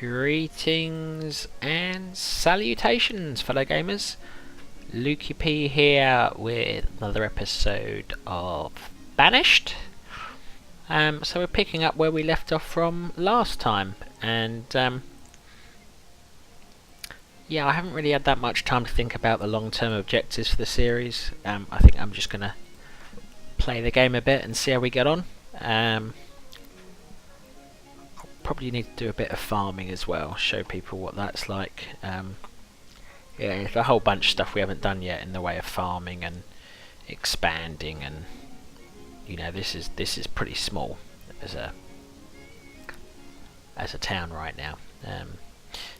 Greetings and salutations, fellow gamers. Lukey P here with another episode of Banished. So we're picking up where we left off from last time, and yeah, I haven't really had that much time to think about the long-term objectives for the series. I think I'm just gonna play the game a bit and see how we get on. Probably need to do a bit of farming as well, show people what that's like. Yeah, there's a whole bunch of stuff we haven't done yet in the way of farming and expanding, and you know, this is pretty small as a town right now.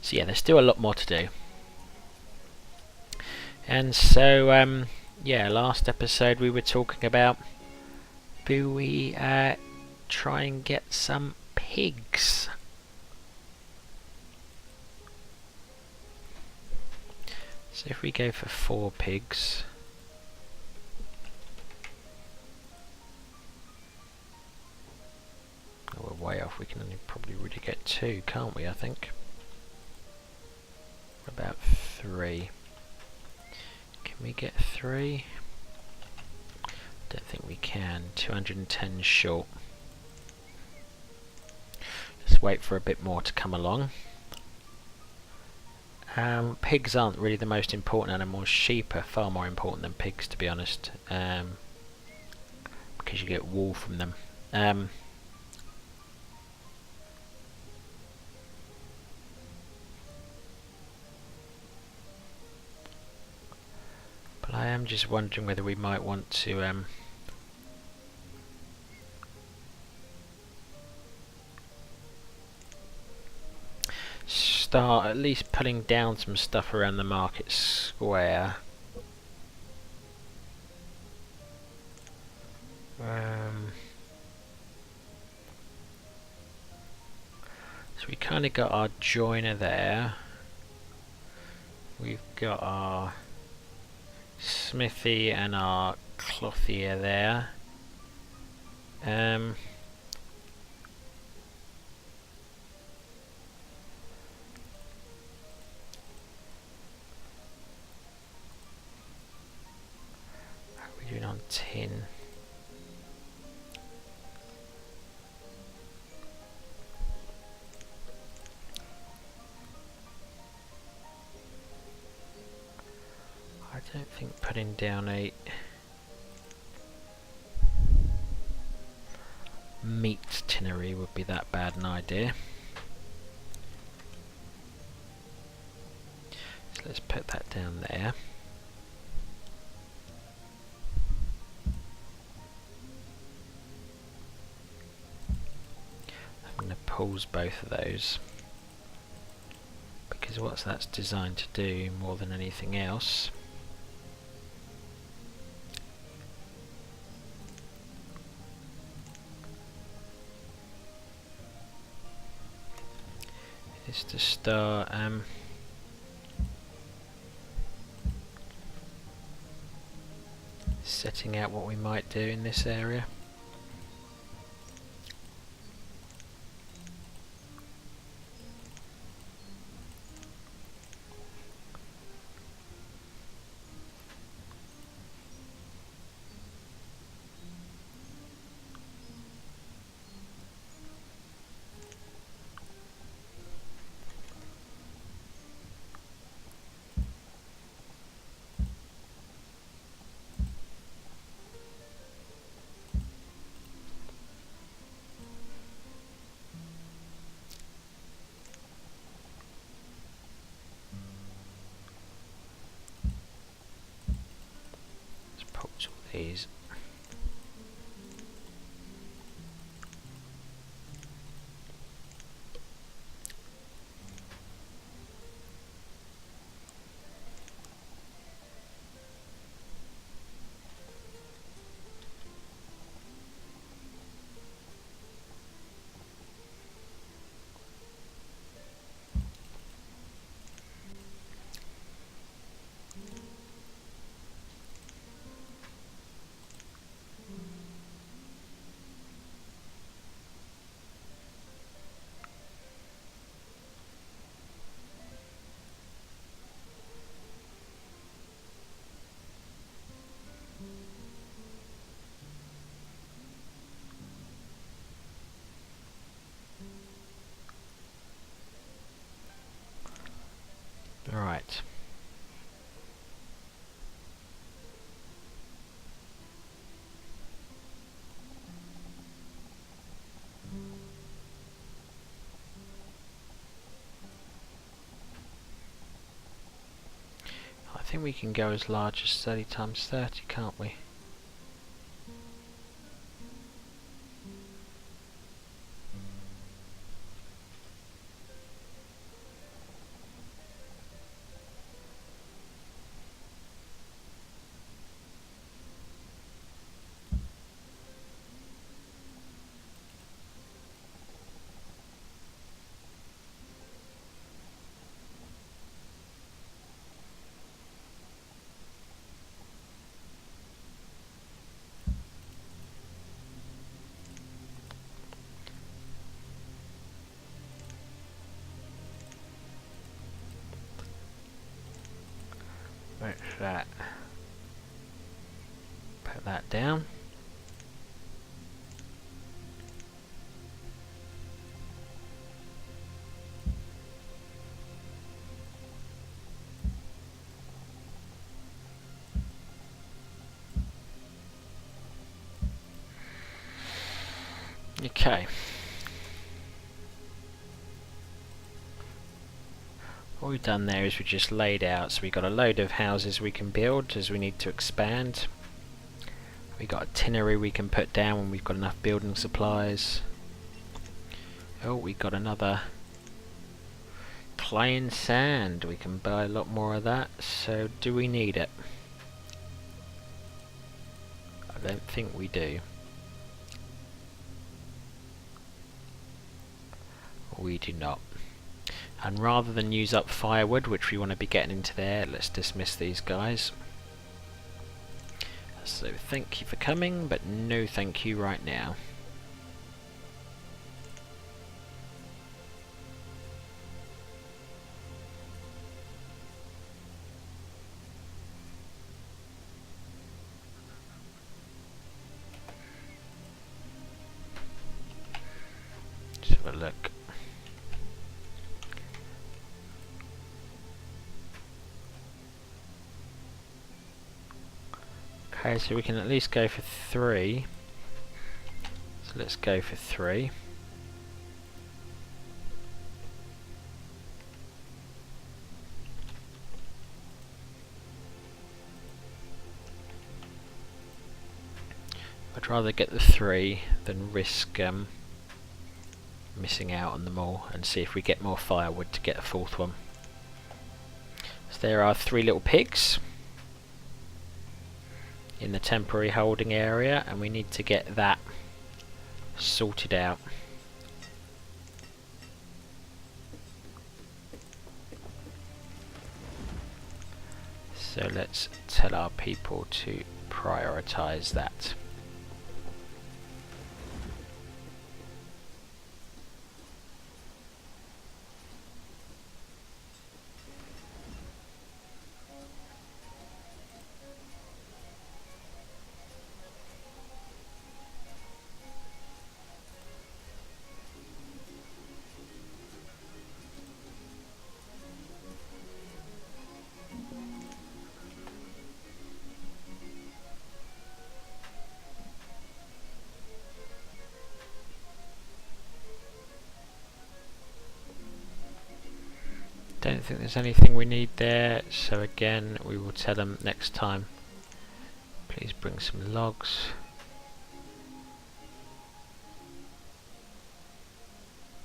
So yeah, there's still a lot more to do. And so yeah, last episode we were talking about, do we try and get some pigs? So if we go for 4 pigs, oh, we're way off. We can only probably really get 2, can't we? I think about 3. Can we get 3? Don't think we can. 210 short. Let's wait for a bit more to come along. Pigs aren't really the most important animals. Sheep are far more important than pigs, to be honest, because you get wool from them. But I am just wondering whether we might want to start at least putting down some stuff around the market square. So we kind of got our joiner there. We've got our smithy and our clothier there. Doing on tin. I don't think putting down a meat tinnery would be that bad an idea. So let's put that down there. I'm going to pause both of those, because what that's designed to do more than anything else is to start setting out what we might do in this area. These. think we can go as large as 30 times 30, can't we? What's that? Put that down. Okay. What we've done there is we just laid out, so we've got a load of houses we can build as we need to expand. We've got a tinnery we can put down when we've got enough building supplies. Oh, we've got another clay and sand. We can buy a lot more of that, so do we need it? I don't think we do. We do not. And rather than use up firewood, which we want to be getting into there, let's dismiss these guys. So thank you for coming, but no thank you right now. Let's have a look. Okay, so we can at least go for 3. So let's go for 3. I'd rather get the 3 than risk missing out on them all, and see if we get more firewood to get a 4th one. So there are 3 little pigs in the temporary holding area, and we need to get that sorted out. So let's tell our people to prioritize that. Don't think there's anything we need there, so again we will tell them next time, please bring some logs.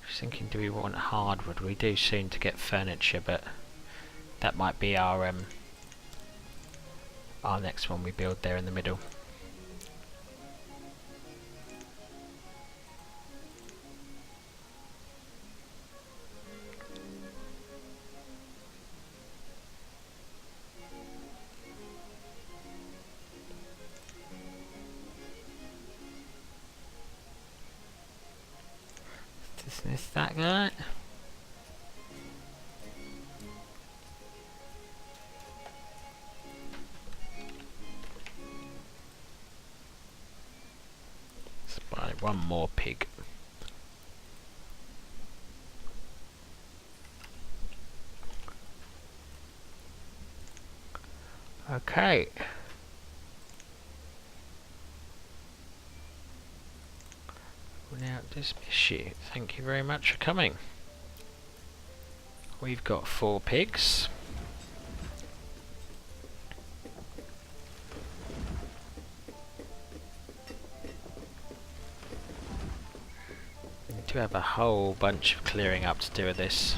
Just thinking, do we want hardwood? We do soon to get furniture, but that might be our next one we build there in the middle. Dismiss that guy. Let's buy one more pig. Okay. We'll now dismiss you. Thank you very much for coming. We've got 4 pigs. do have a whole bunch of clearing up to do with this.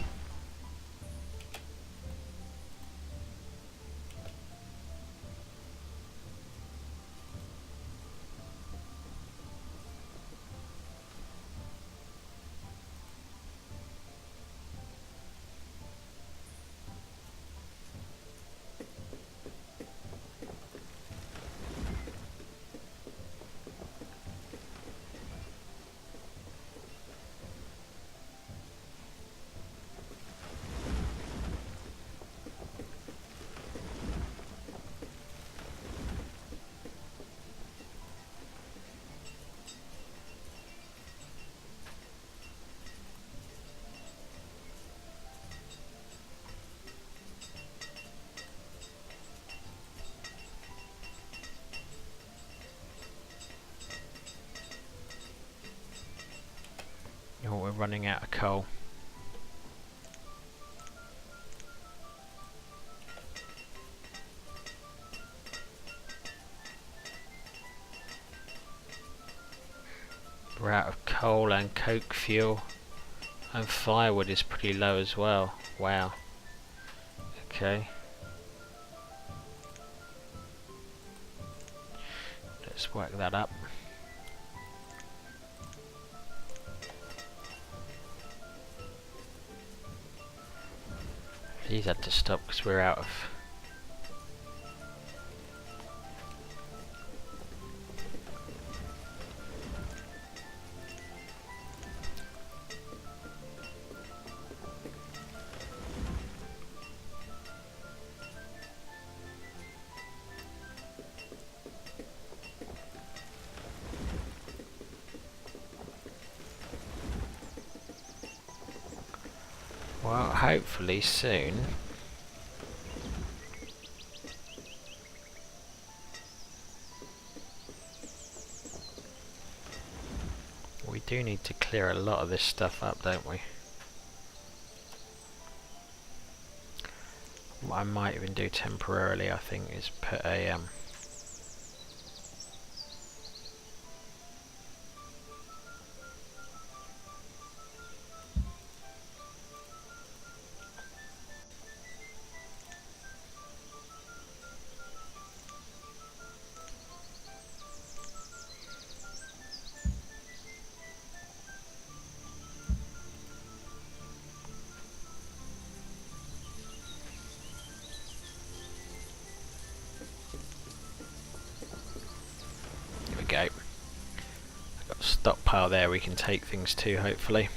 Oh, we're running out of coal. We're out of coal and coke fuel, and firewood is pretty low as well. Wow. Okay. Let's work that up. These had to stop because we're out of... Well, hopefully soon. We do need to clear a lot of this stuff up, don't we? What I might even do temporarily, I think, is put a go. I've got a stockpile there we can take things to, hopefully.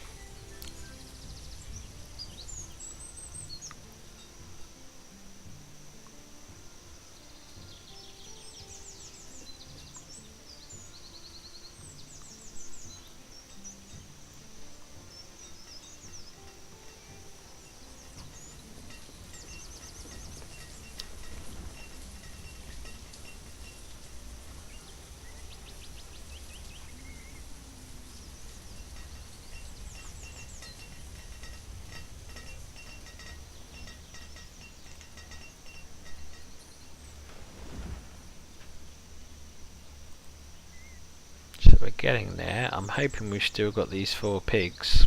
So we're getting there. I'm hoping we've still got these 4 pigs.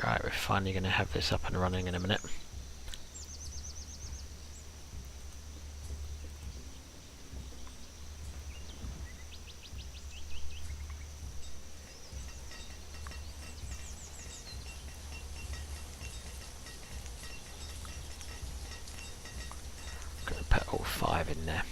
Right, we're finally going to have this up and running in a minute. I'm going to put all 5 in there.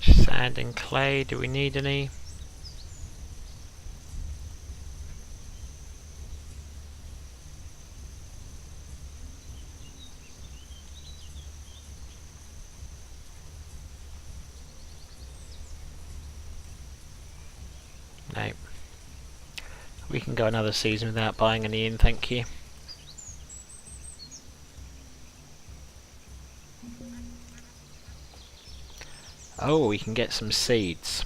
Sand and clay, do we need any? No. We can go another season without buying any in, thank you. Oh, we can get some seeds.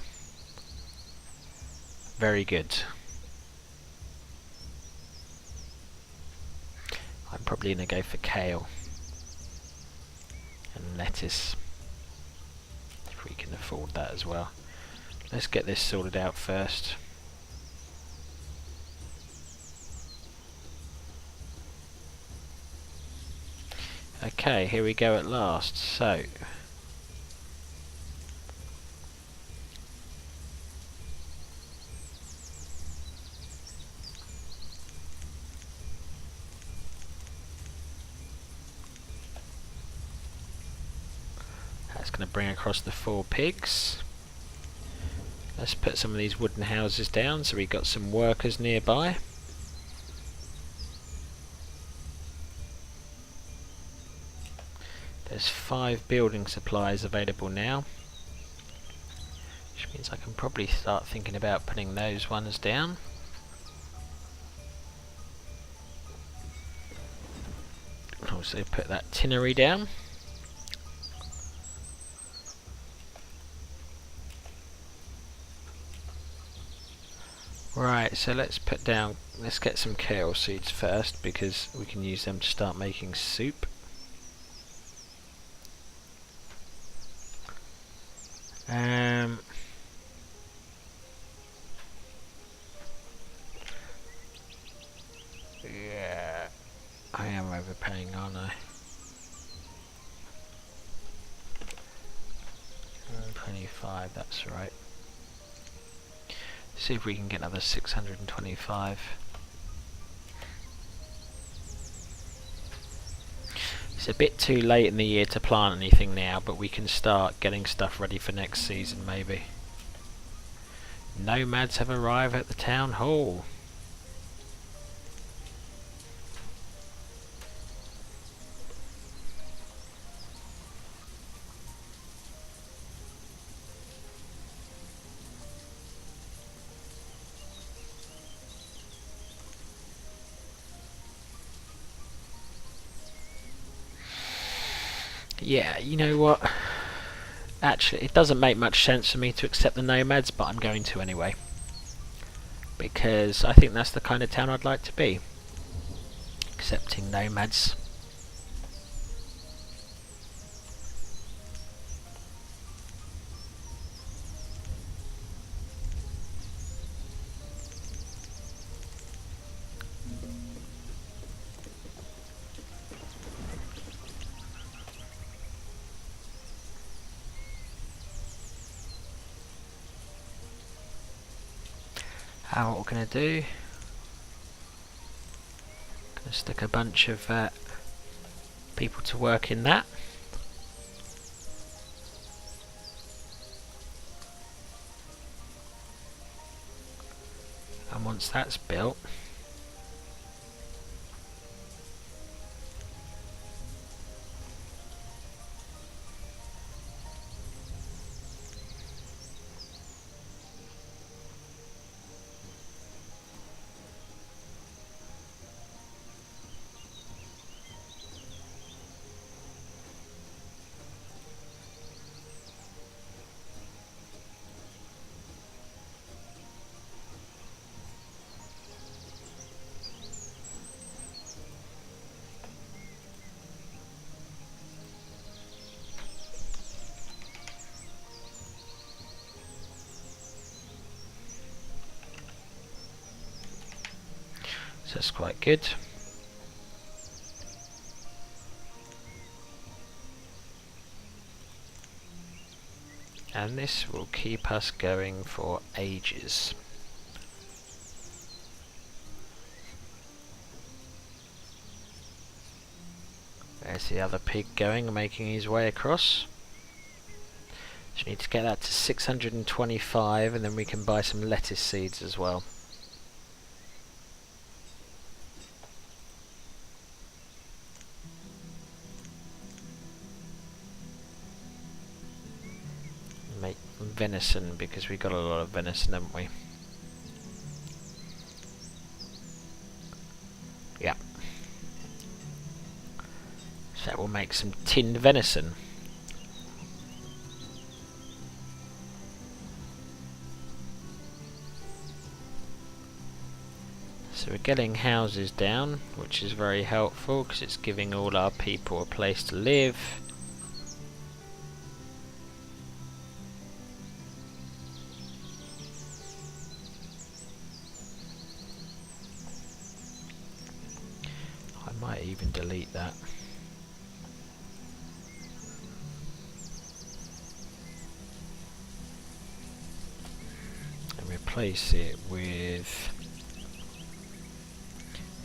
Very good. I'm probably going to go for kale and lettuce, if we can afford that as well. Let's get this sorted out first. Okay, here we go at last. So, that's going to bring across the 4 pigs. Let's put some of these wooden houses down so we've got some workers nearby. There's 5 building supplies available now, which means I can probably start thinking about putting those ones down. Also put that tinnery down. Right, so let's get some kale seeds first, because we can use them to start making soup. Yeah, I am overpaying, aren't I? 25, that's right. See if we can get another 625. It's a bit too late in the year to plant anything now, but we can start getting stuff ready for next season maybe. Nomads have arrived at the town hall. Yeah, you know what? Actually, it doesn't make much sense for me to accept the nomads, but I'm going to anyway. Because I think that's the kind of town I'd like to be. Accepting nomads. What we're going to do, going to stick a bunch of people to work in that. And once that's built, so that's quite good. And this will keep us going for ages. There's the other pig going, making his way across. So we need to get that to 625, and then we can buy some lettuce seeds as well. Make venison, because we got a lot of venison, haven't we? Yeah. So we'll make some tinned venison. So we're getting houses down, which is very helpful because it's giving all our people a place to live. I might even delete that. And replace it with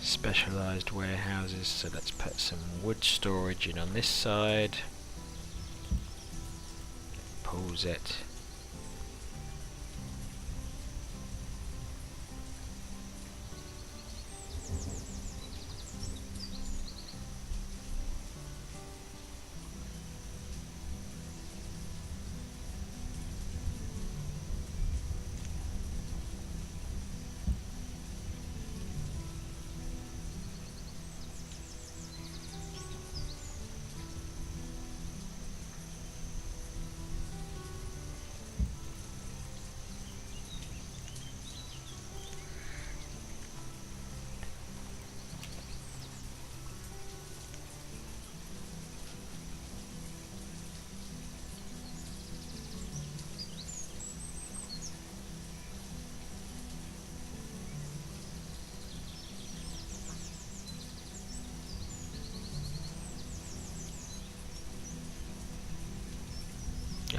specialised warehouses. So let's put some wood storage in on this side. Pause it.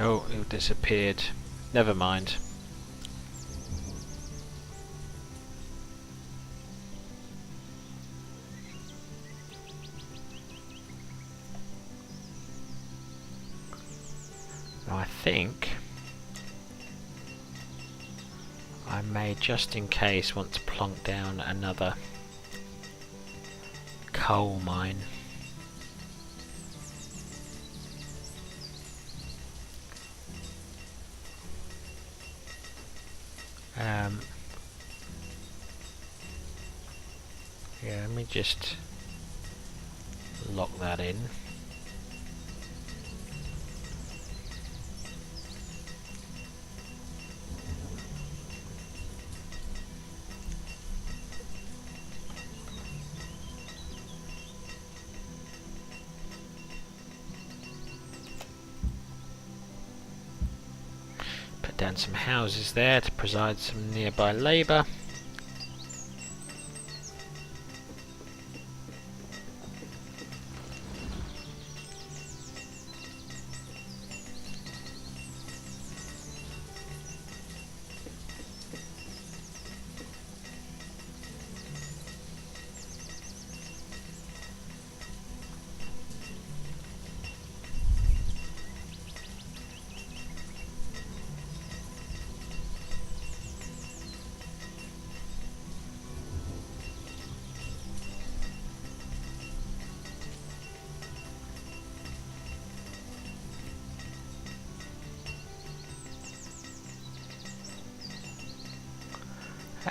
Oh, it disappeared. Never mind. I think I may, just in case, want to plonk down another coal mine. Yeah, let me just lock that in. Put down some houses there to provide some nearby labour.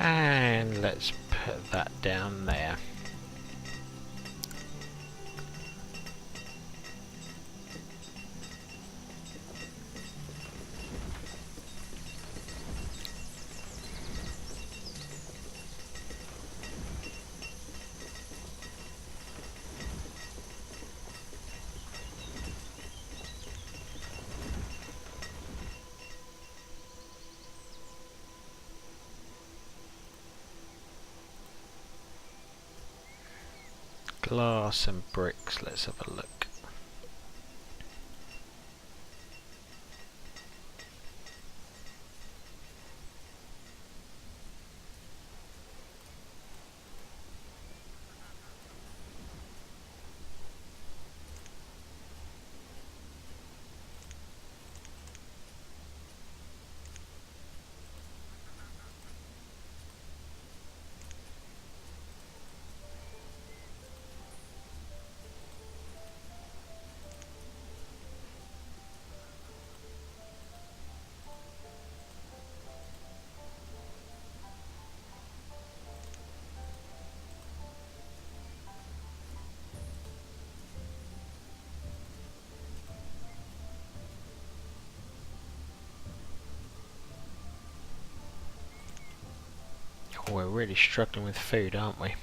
And let's put that down there. Glass and bricks, let's have a look. We're really struggling with food, aren't we?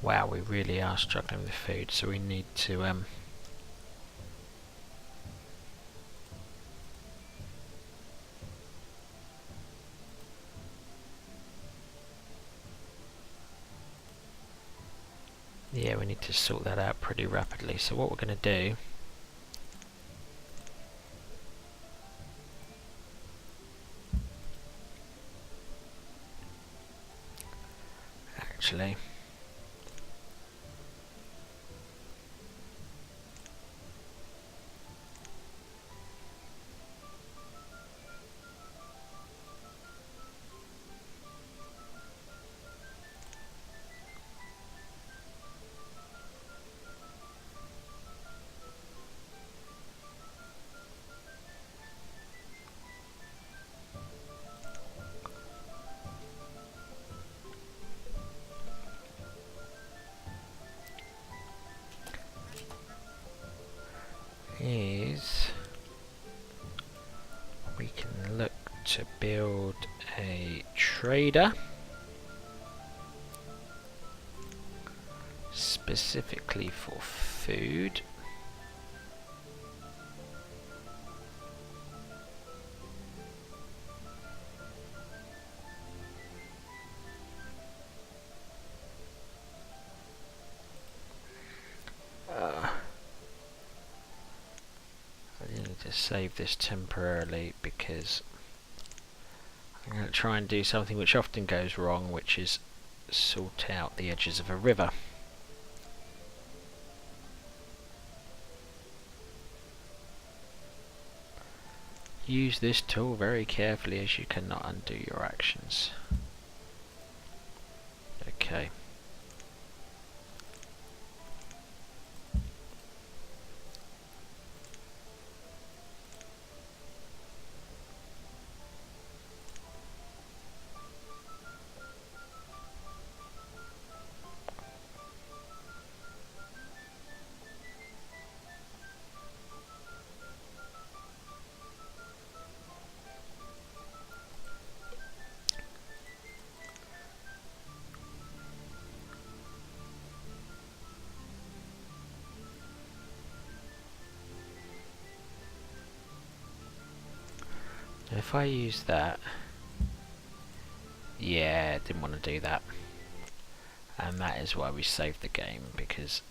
Wow, we really are struggling with food, so we need to yeah, we need to sort that out pretty rapidly. So what we're going to do actually is we can look to build a trader specifically for food. I need to save this temporarily because I'm going to try and do something which often goes wrong, which is sort out the edges of a river. Use this tool very carefully, as you cannot undo your actions. Okay. If I use that, yeah, didn't want to do that, and that is why we saved the game, because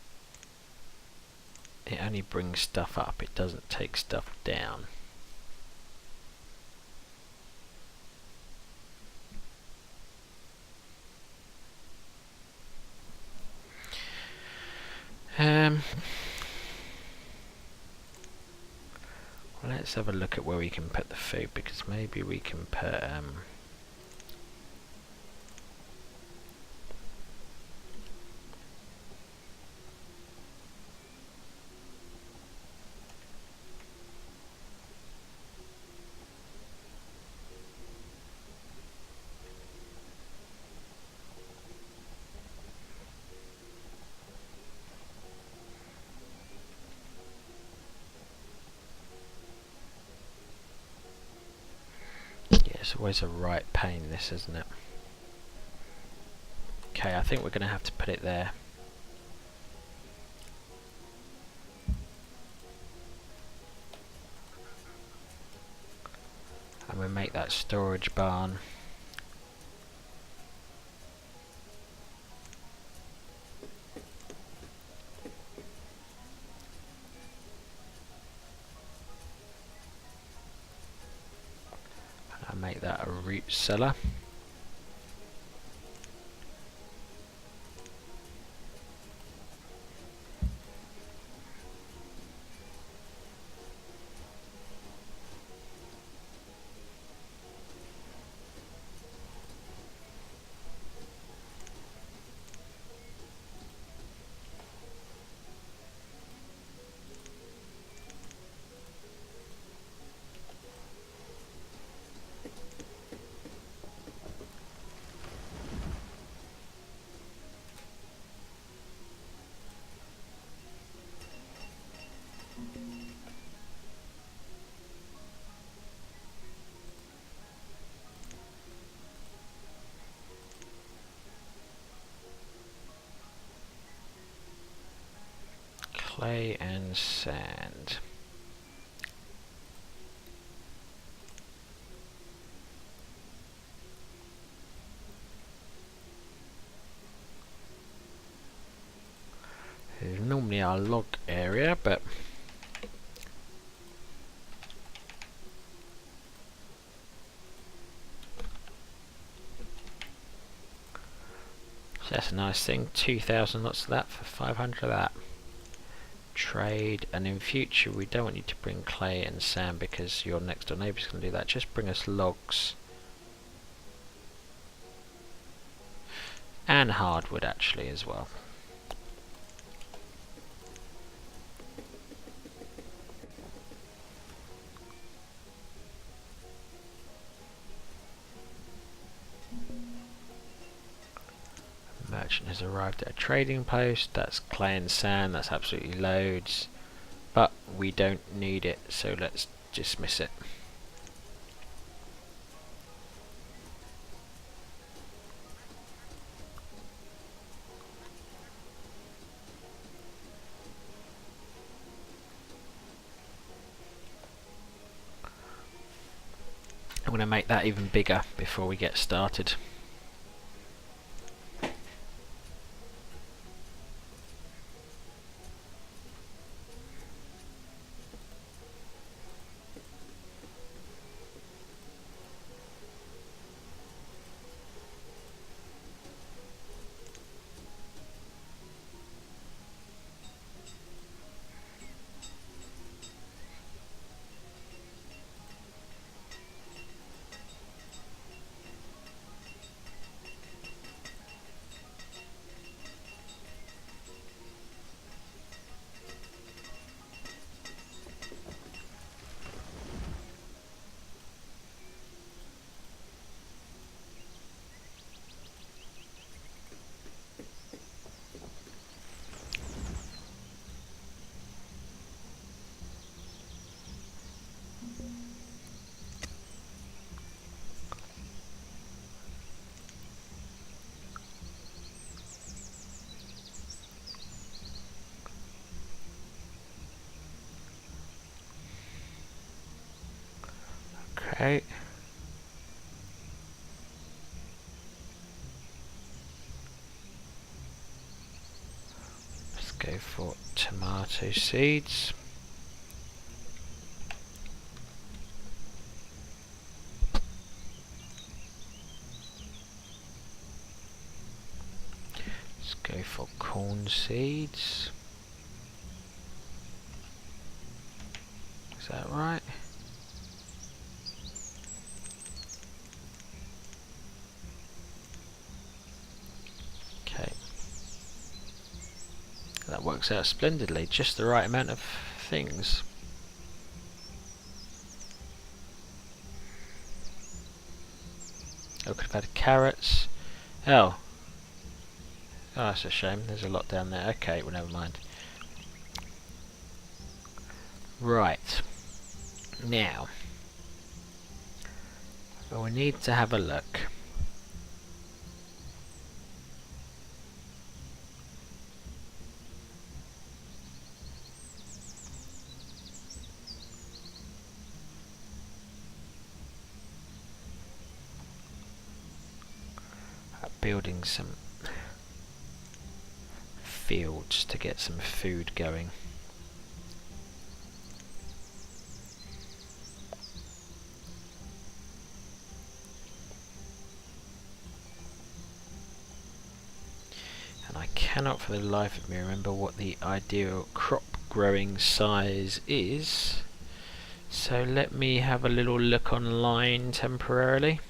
it only brings stuff up, it doesn't take stuff down. Well, let's have a look at where we can put the food, because maybe we can put it's always a right pain, this, isn't it? Okay, I think we're going to have to put it there. And we make that storage barn. And make that a root cellar. Clay and sand. This is normally our log area, but so that's a nice thing. 2,000 lots of that for 500 of that. Trade, and in future we don't want you to bring clay and sand because your next door neighbour's going to do that. Just bring us logs and hardwood actually as well. Merchant has arrived at a trading post. That's clay and sand, that's absolutely loads, but we don't need it, so let's dismiss it. I'm going to make that even bigger before we get started. Okay. Let's go for tomato seeds. Let's go for corn seeds. Is that right? Okay. That works out splendidly, just the right amount of things. I could have had carrots. Oh. Oh, that's a shame. There's a lot down there. Okay, well, never mind. Right. Now, we need to have a look. Building some fields to get some food going. And I cannot for the life of me remember what the ideal crop growing size is, so let me have a little look online temporarily.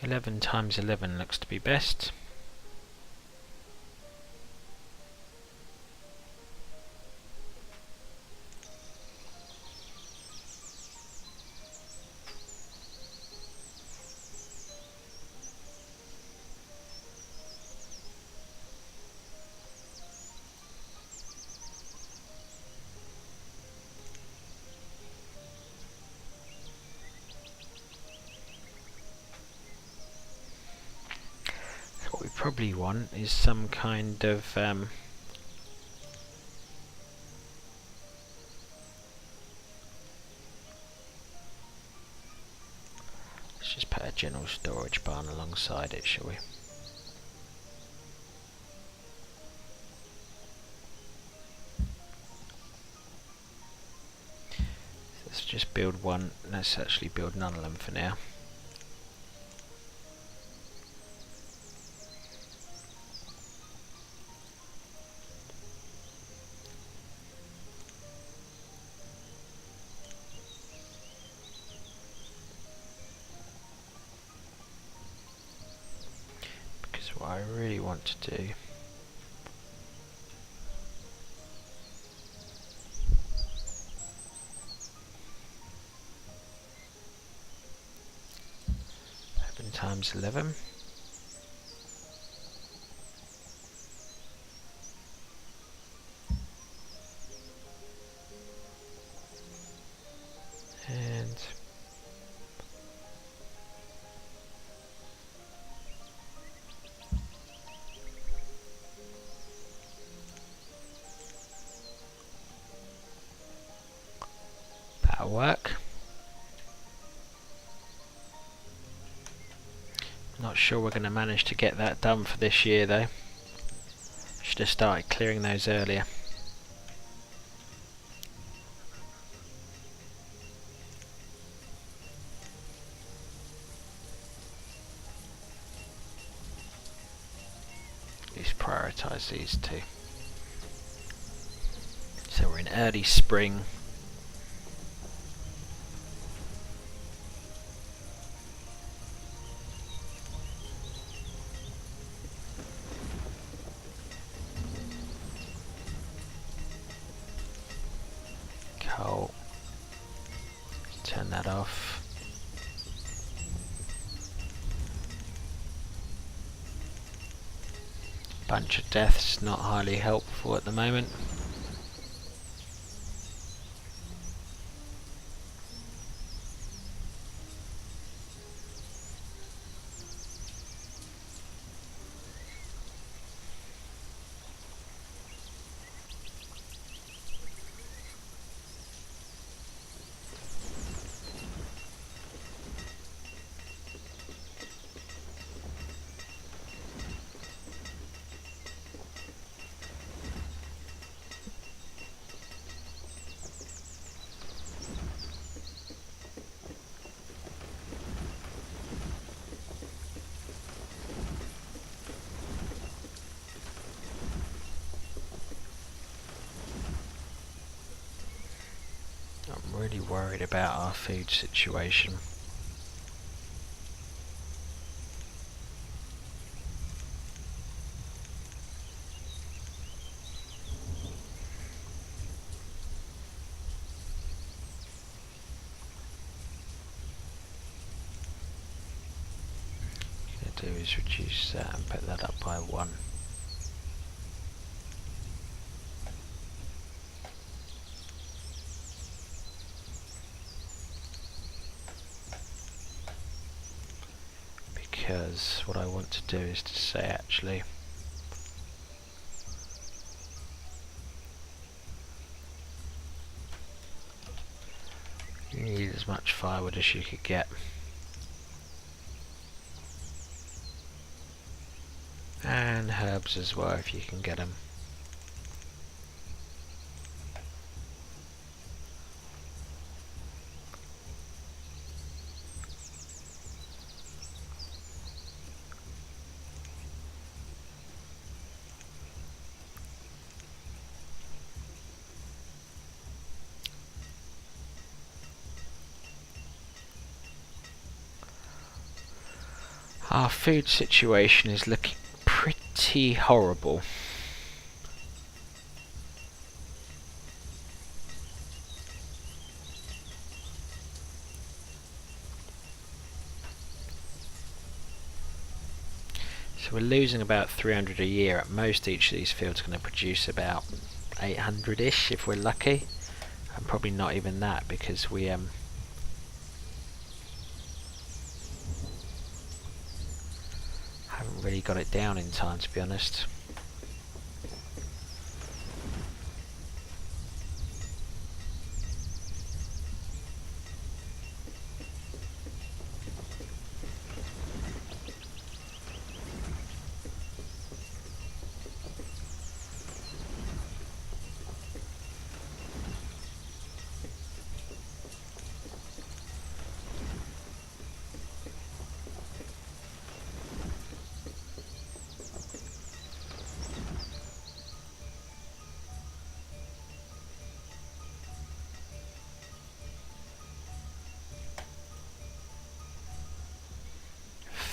11 times 11 looks to be best. What we probably want is some kind of let's just put a general storage barn alongside it, shall we? Let's just build one. Let's actually build none of them for now. What I really want to do times 11 and that'll work. Not sure we're going to manage to get that done for this year though. Should have started clearing those earlier. At least prioritise these two. So we're in early spring. Coal. Turn that off. Bunch of deaths, not highly helpful at the moment. I'm really worried about our food situation. What I'm going to do is reduce that and put that up by 1. Because what I want to do is to say actually you need as much firewood as you could get, and herbs as well if you can get them. Our food situation is looking pretty horrible. So we're losing about 300 a year at most. Each of these fields are going to produce about 800-ish if we're lucky, and probably not even that because we haven't really got it down in time, to be honest.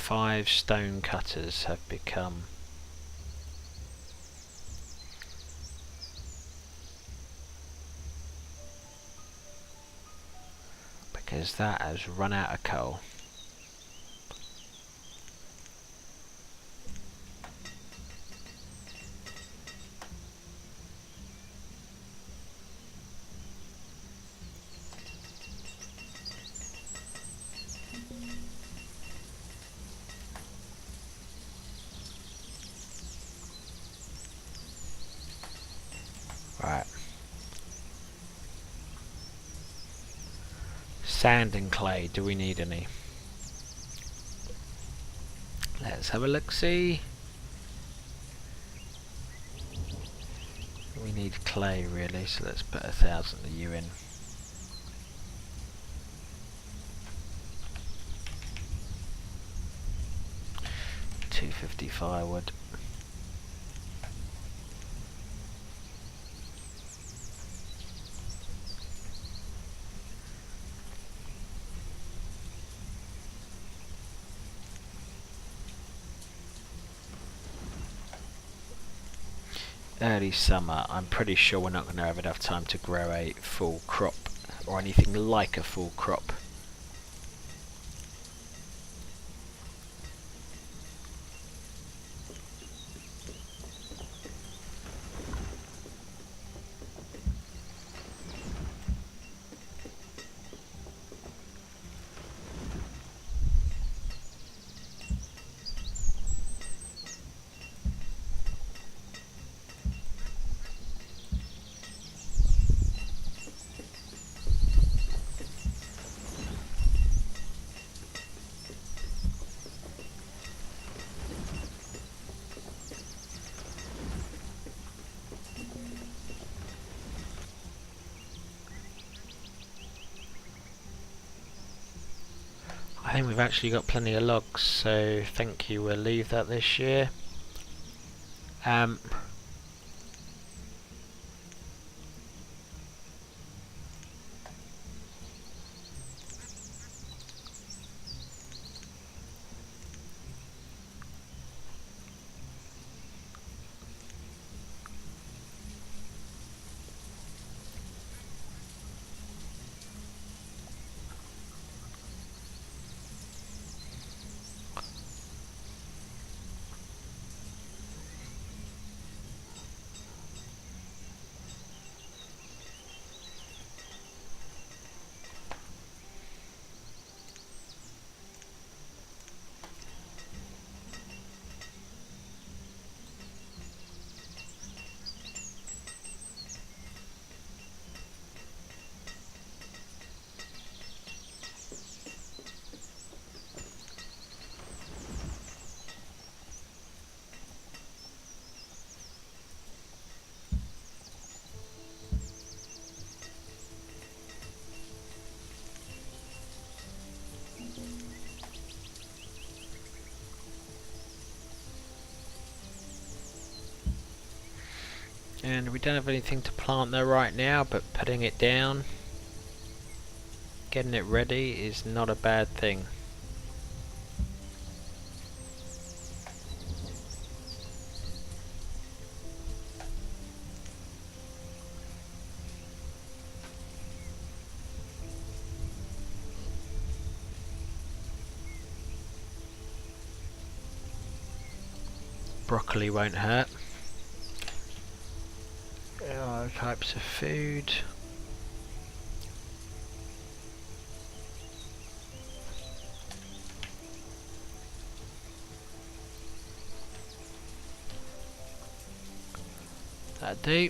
Five stone cutters have become because that has run out of coal. Right. Sand and clay, do we need any? Let's have a look-see. We need clay really, so let's put 1,000 of you in. $250 firewood. Early summer, I'm pretty sure we're not going to have enough time to grow a full crop or anything like a full crop. I think we've actually got plenty of logs, so thank you, we'll leave that this year. And we don't have anything to plant there right now, but putting it down, getting it ready is not a bad thing. broccoli won't hurt. Other types of food. That'll do.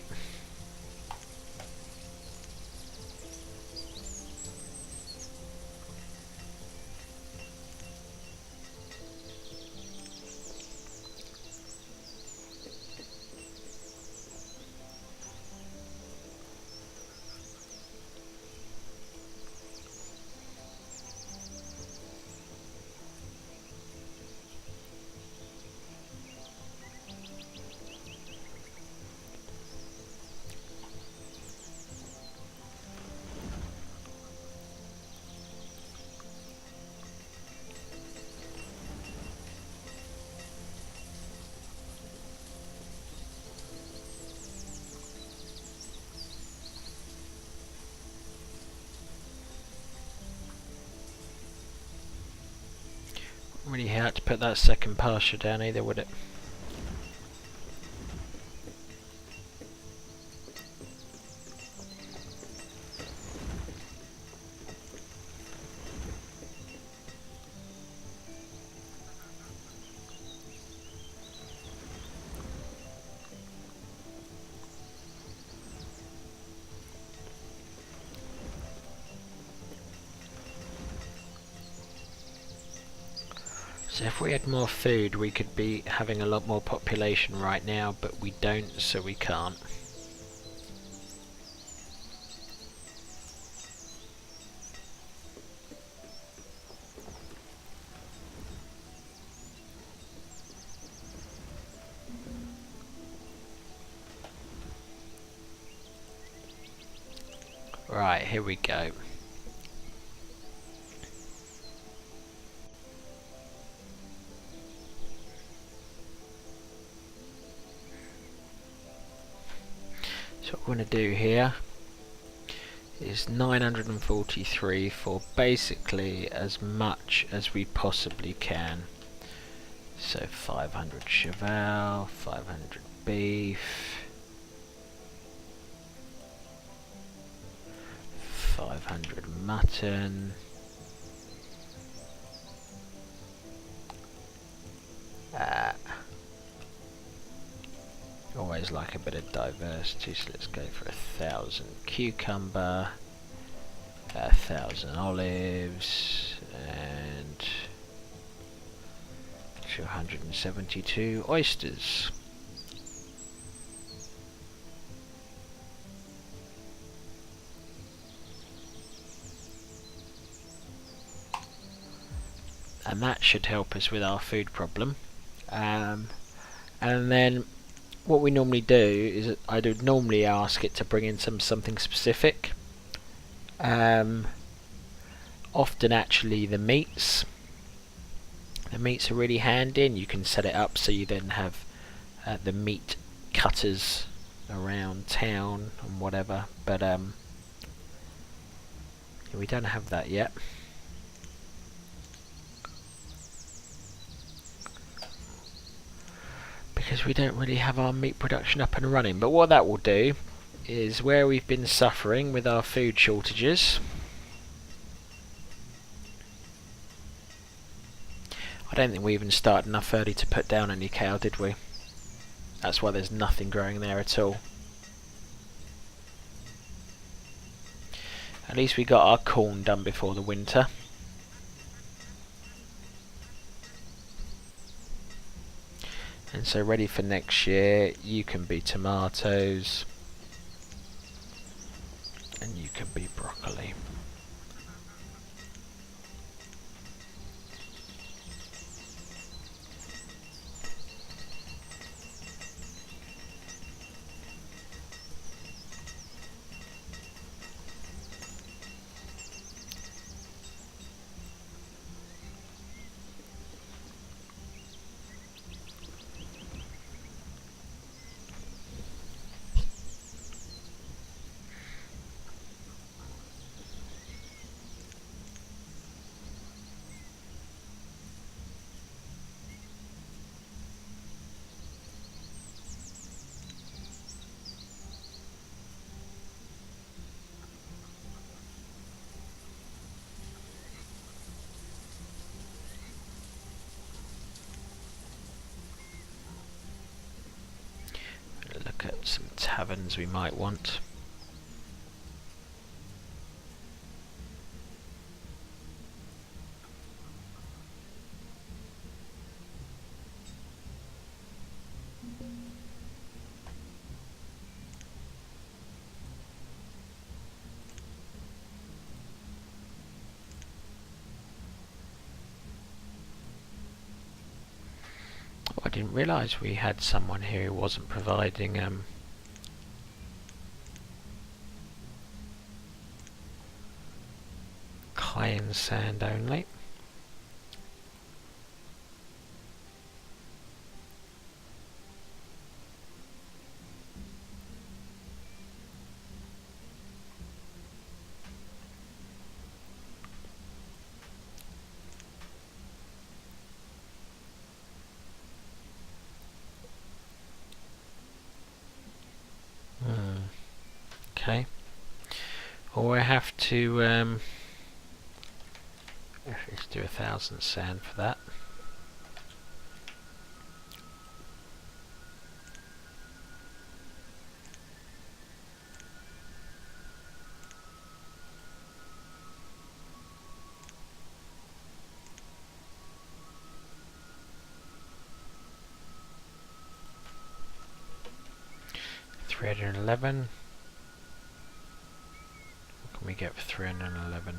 Really hard to put that second pasture down either, would it? So if we had more food, we could be having a lot more population right now, but we don't, so we can't. Right, here we go. So what we're going to do here is 943 for basically as much as we possibly can. So 500 cheval, 500 beef, 500 mutton, always like a bit of diversity, so let's go for 1,000 cucumber, 1,000 olives, and 272 oysters. And that should help us with our food problem. And then what we normally do is I would normally ask it to bring in something specific. Often actually the meats. The meats are really handy, and you can set it up so you then have the meat cutters around town and whatever. But we don't have that yet. Because we don't really have our meat production up and running. But what that will do is, where we've been suffering with our food shortages, I don't think we even started enough early to put down any cow, did we? That's why there's nothing growing there at all. At least we got our corn done before the winter. And so ready for next year, you can be tomatoes and you can be broccoli. some taverns we might want. I didn't realise we had someone here who wasn't providing clay and sand only. Okay. Or I have to let's do 1,000 sand for that. $311. What can we get for 311?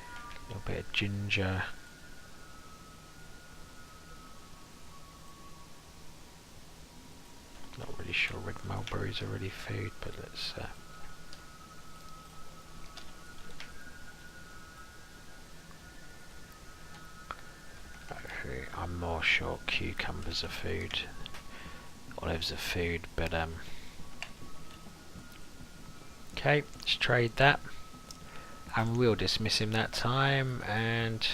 A little bit of ginger. Not really sure red mulberries are really food, but let's actually, I'm more sure cucumbers are food. Olives are food, but okay, let's trade that. And we'll dismiss him that time, and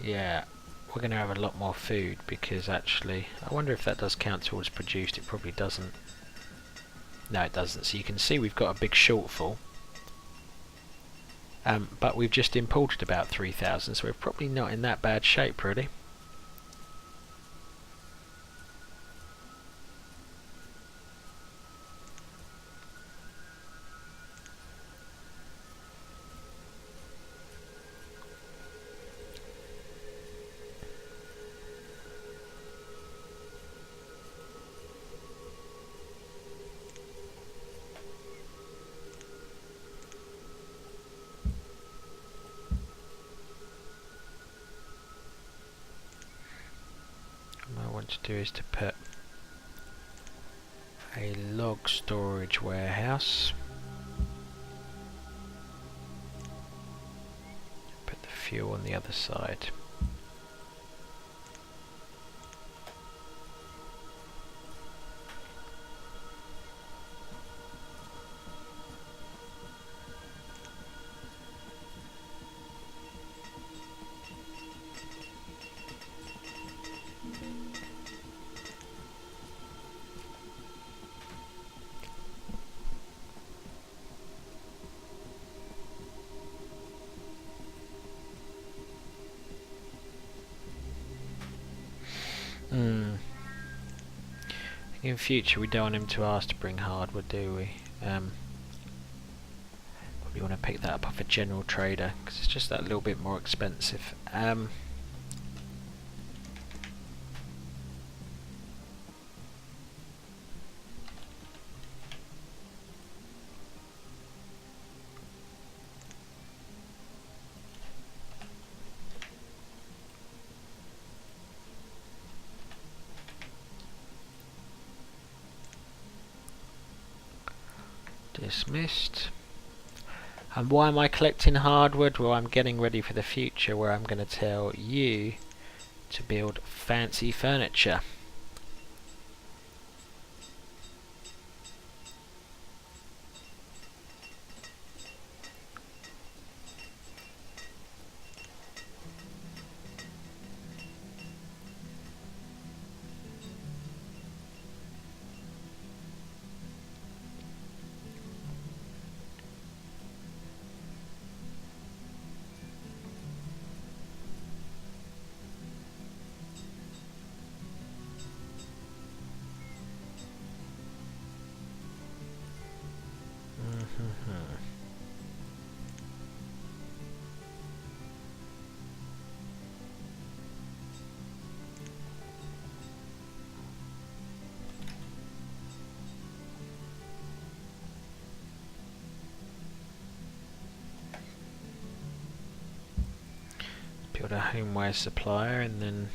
yeah, we're going to have a lot more food, because actually, I wonder if that does count towards produced. It probably doesn't. No, it doesn't. So you can see we've got a big shortfall. But we've just imported about 3,000, so we're probably not in that bad shape, really. To do is to put a log storage warehouse, put the fuel on the other side. In future we don't want him to ask to bring hardwood, do we? Probably want to pick that up off a general trader, because it's just that little bit more expensive. Dismissed. And why am I collecting hardwood? Well, I'm getting ready for the future, where I'm going to tell you to build fancy furniture. Build a homeware supplier and then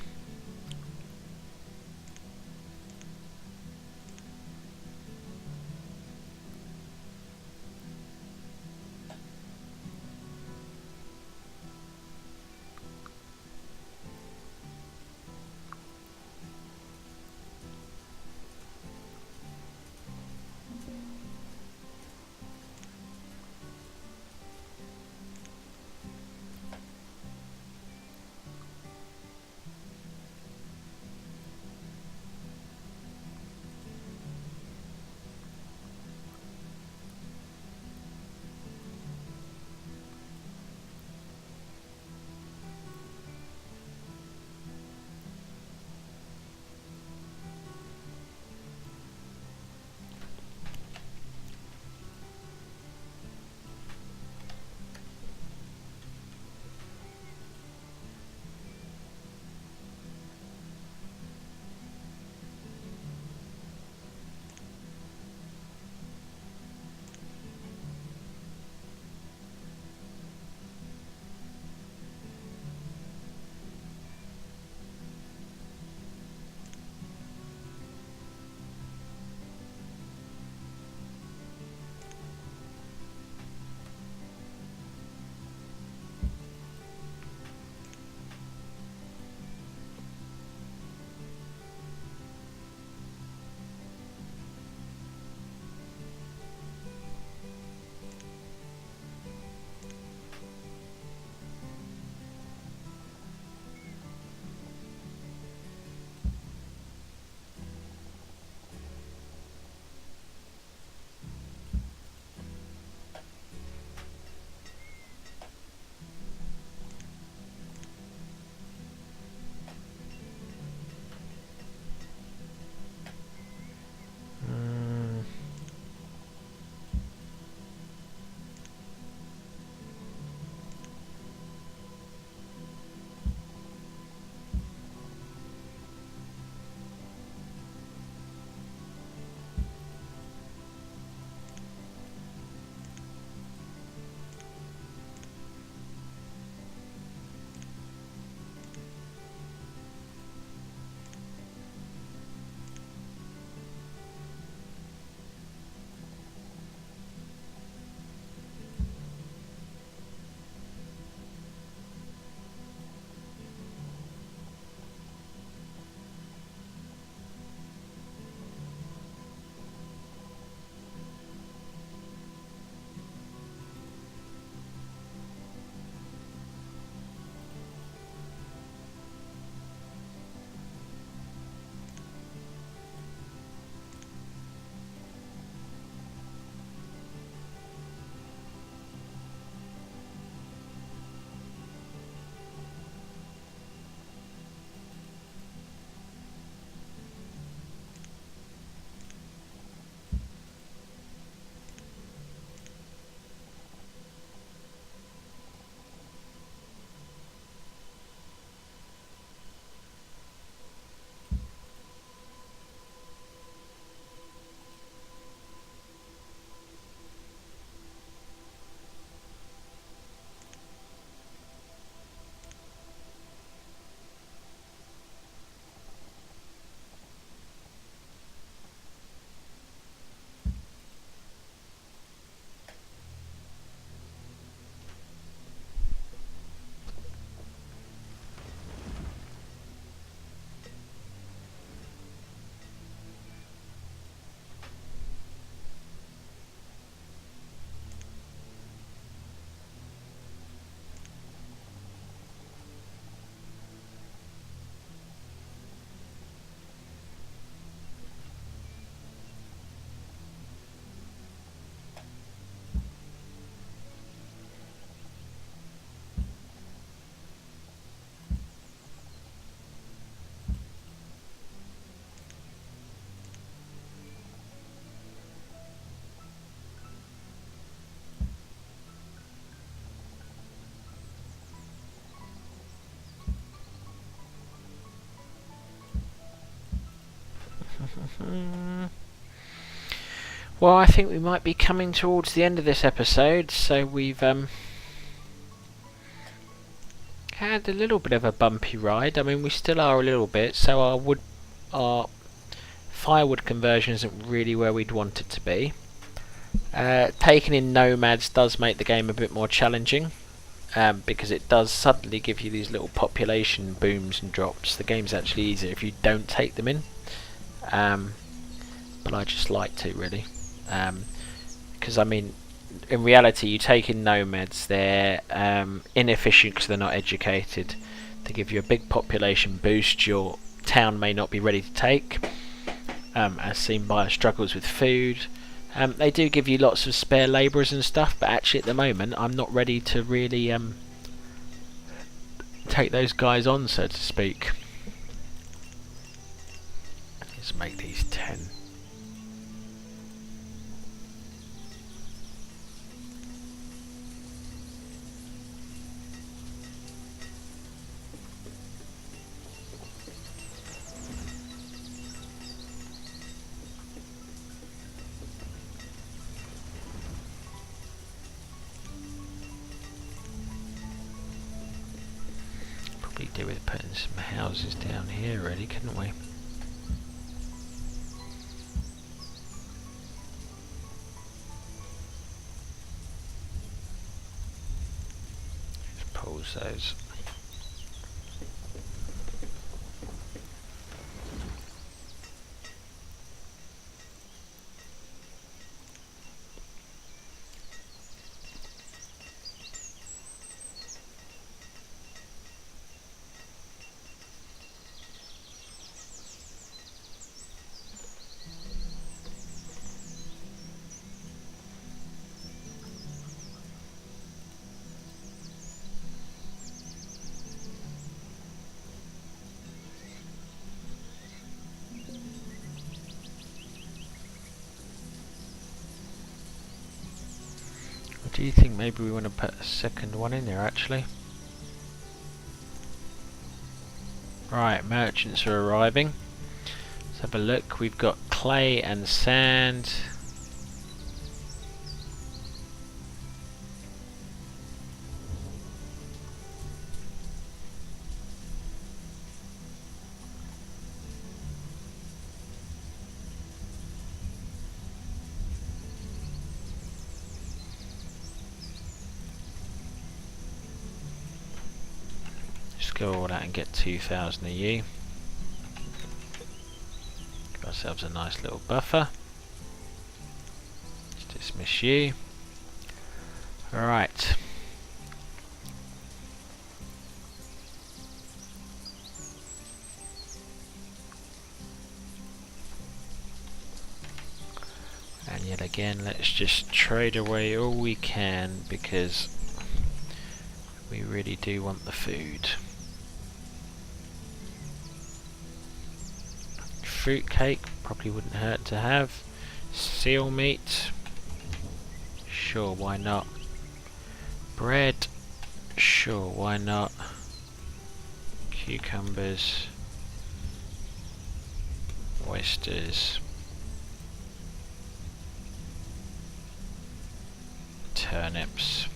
well, I think we might be coming towards the end of this episode, so we've had a little bit of a bumpy ride. I mean, we still are a little bit, so our firewood conversion isn't really where we'd want it to be. Taking in nomads does make the game a bit more challenging, because it does suddenly give you these little population booms and drops. The game's actually easier if you don't take them in, but I just like to, really, because I mean, in reality, you take in nomads, they're inefficient because they're not educated. They give you a big population boost your town may not be ready to take, as seen by struggles with food. They do give you lots of spare labourers and stuff, but actually at the moment I'm not ready to really take those guys on, so to speak. Let's make these 10. Probably do with putting some houses down here, really, couldn't we? Just pause those. Do you think maybe we want to put a second one in there, actually? Right, merchants are arriving. Let's have a look. We've got clay and sand. Go all out and get 2,000 a year. Give ourselves a nice little buffer. Just dismiss you. Alright. And yet again, let's just trade away all we can, because we really do want the food. Fruit cake probably wouldn't hurt to have. Seal meat, sure, why not? Bread, sure, why not? Cucumbers, oysters, turnips.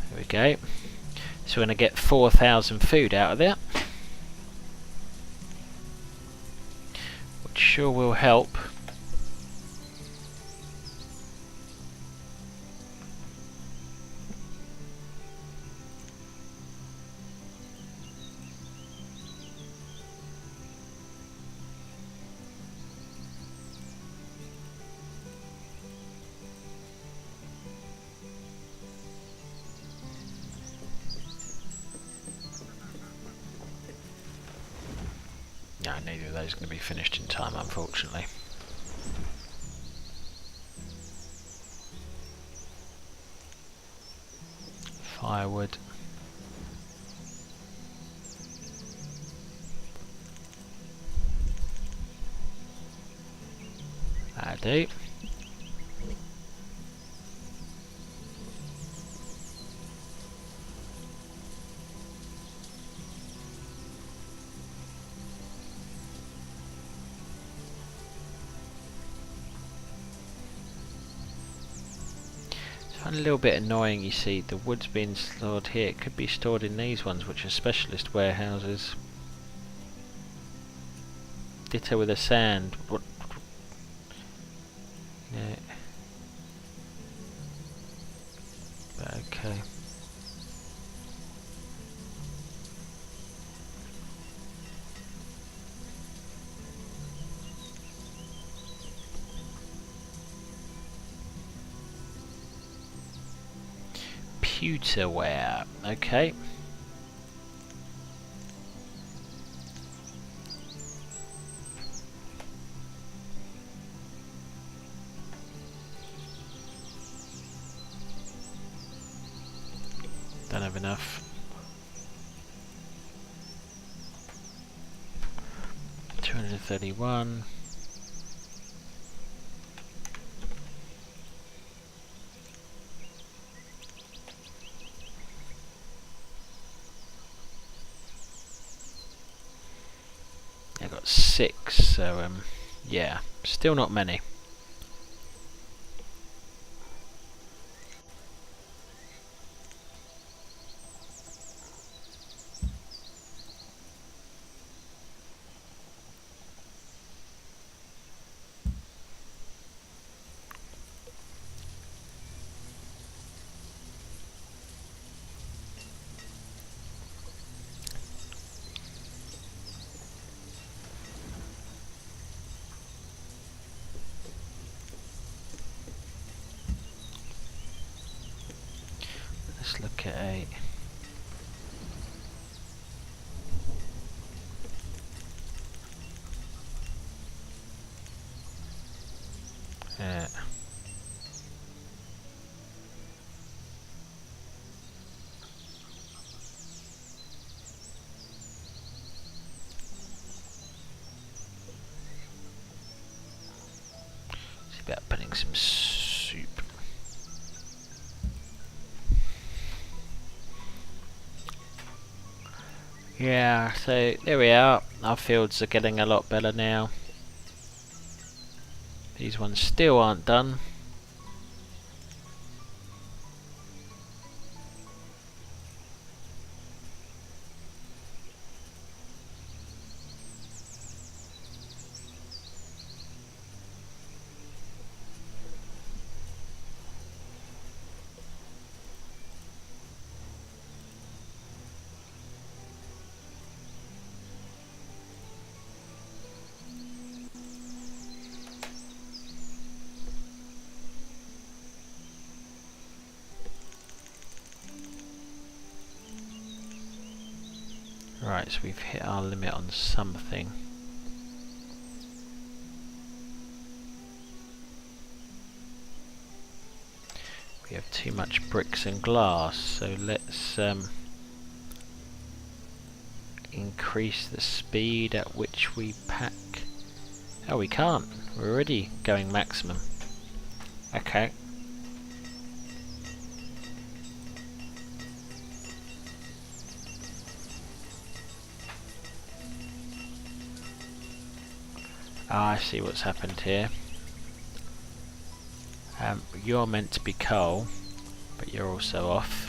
There we go. So we're going to get 4,000 food out of there, which sure will help. No, neither of those are going to be finished in time, unfortunately. Firewood. That'll do. find it a little bit annoying, you see, the wood's being stored here. It could be stored in these ones, which are specialist warehouses. Ditto with the sand. What? Yeah. Okay. Pewterware. Okay. Don't have enough. 231. I got 6, so yeah, still not many. Let's look at a see about putting some soup. Yeah, so there we are. Our fields are getting a lot better now. These ones still aren't done. Right, so we've hit our limit on something. We have too much bricks and glass, so let's increase the speed at which we pack. Oh, we can't. We're already going maximum. Okay. Ah, I see what's happened here. You're meant to be coal, but you're also off.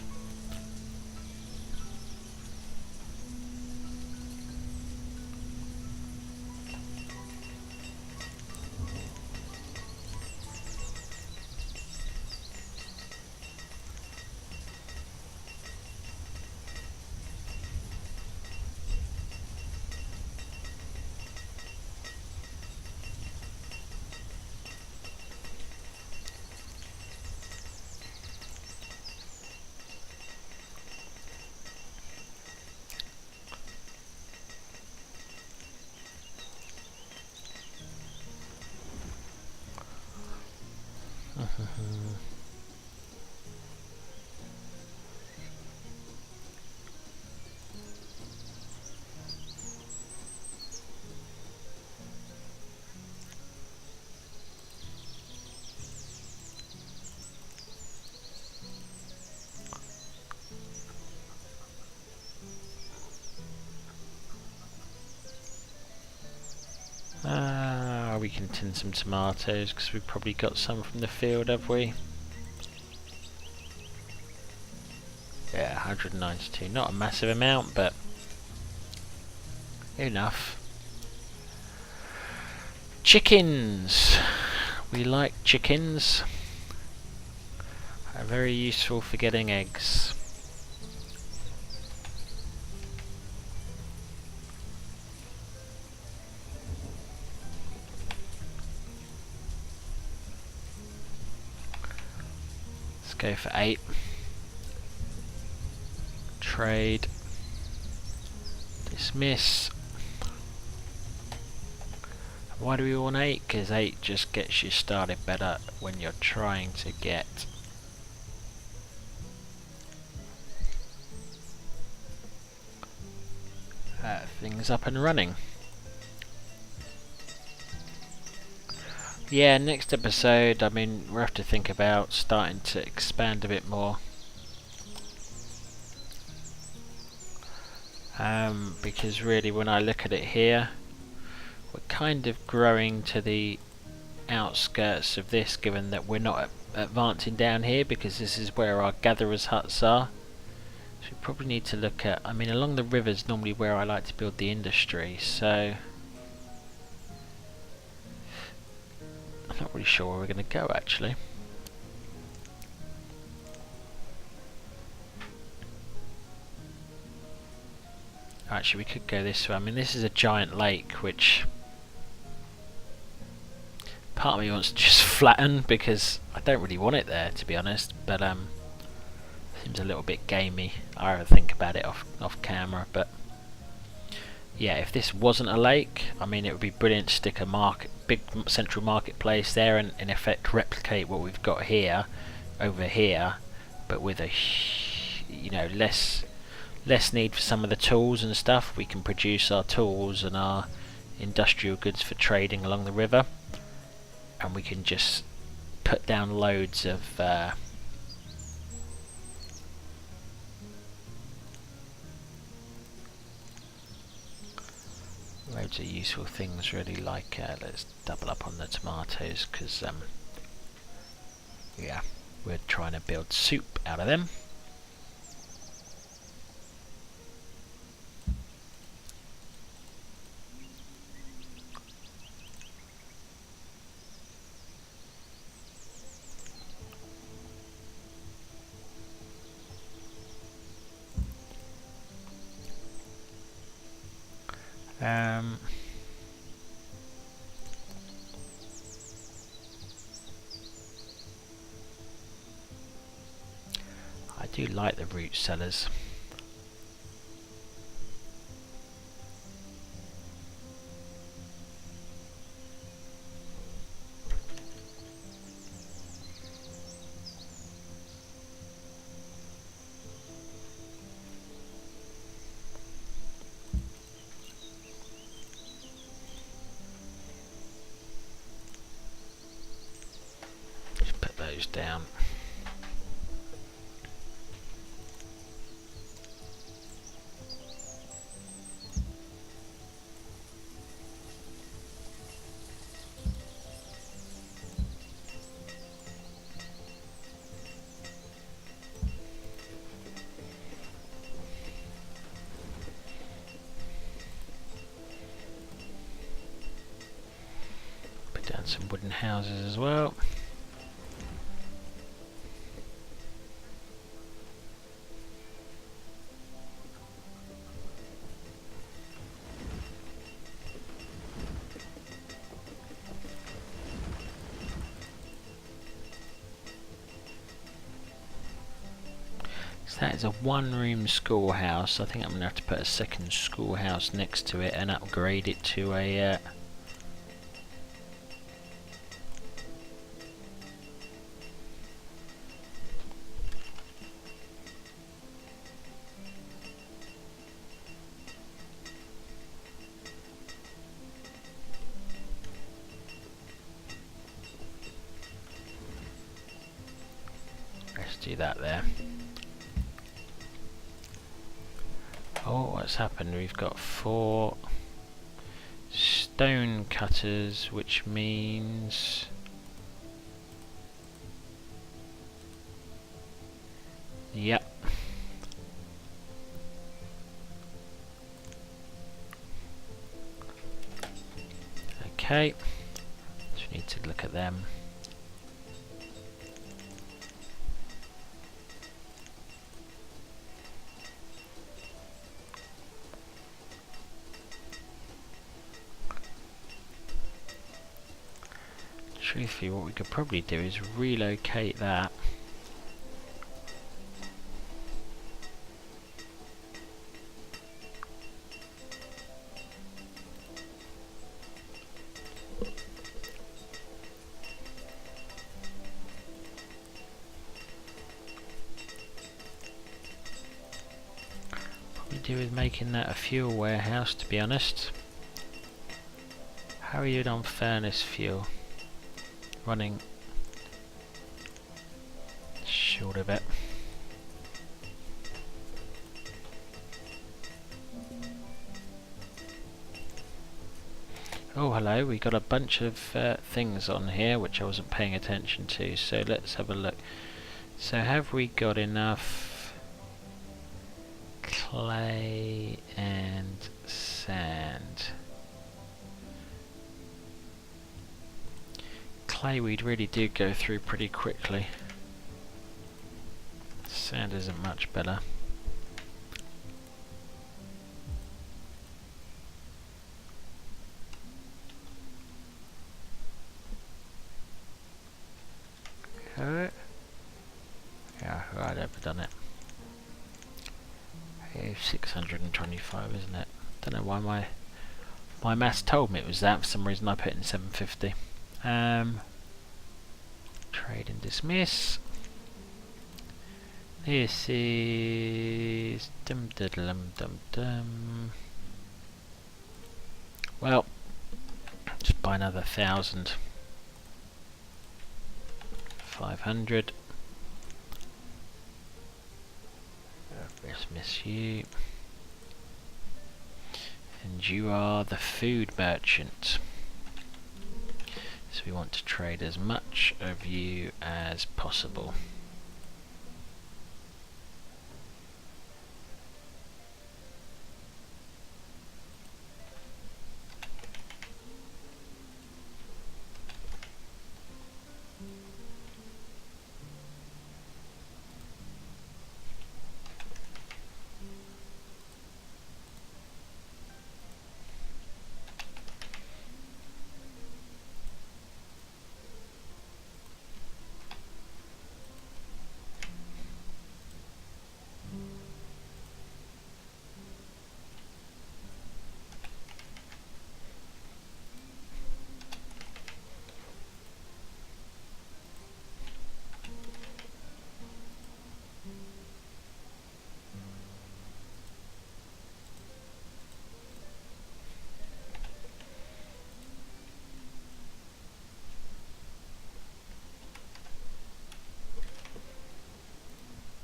We can tin some tomatoes because we've probably got some from the field, have we? Yeah, 192. Not a massive amount, but enough. Chickens! We like chickens. Are very useful for getting eggs. Let's go for 8. Trade. Dismiss. Why do we want 8? Because 8 just gets you started better when you're trying to get things up and running. Yeah, next episode, I mean, we'll have to think about starting to expand a bit more. Because really, when I look at it here, we're kind of growing to the outskirts of this, given that we're not advancing down here, because this is where our gatherers' huts are. So we probably need to look at, I mean, along the rivers normally where I like to build the industry, so I'm not really sure where we're going to go actually. Actually, we could go this way. I mean, this is a giant lake, which part of me wants to just flatten because I don't really want it there, to be honest. But seems a little bit gamey. I have to think about it off camera. But yeah, if this wasn't a lake, I mean, it would be brilliant to stick a big central marketplace there, and in effect replicate what we've got here over here, but with a less need for some of the tools and stuff. We can produce our tools and our industrial goods for trading along the river, and we can just put down loads of useful things really, like let's double up on the tomatoes, because yeah, we're trying to build soup out of them. I do like the root cellars. Just put those down. Down some wooden houses as well. So that is a one-room schoolhouse. I think I'm going to have to put a second schoolhouse next to it and upgrade it to a let's do that there. Oh, what's happened? We've got 4 stone cutters, which means yep, Okay, so we need to look at them. Truthfully, what we could probably do is relocate that. Probably do with making that a fuel warehouse, to be honest. How are you on furnace fuel? Running short of it. Oh hello, we got a bunch of things on here which I wasn't paying attention to, so let's have a look. So have we got enough clay and sand? Clay we'd really do go through pretty quickly. Sand isn't much better. Yeah, right, I've done it. It's 625, isn't it? Don't know why my maths told me it was that. For some reason I put in 750. Trade and dismiss. This is dum dum dum dum. Well, just buy another 1,000. 500. Dismiss you. And you are the food merchant. So we want to trade as much of you as possible.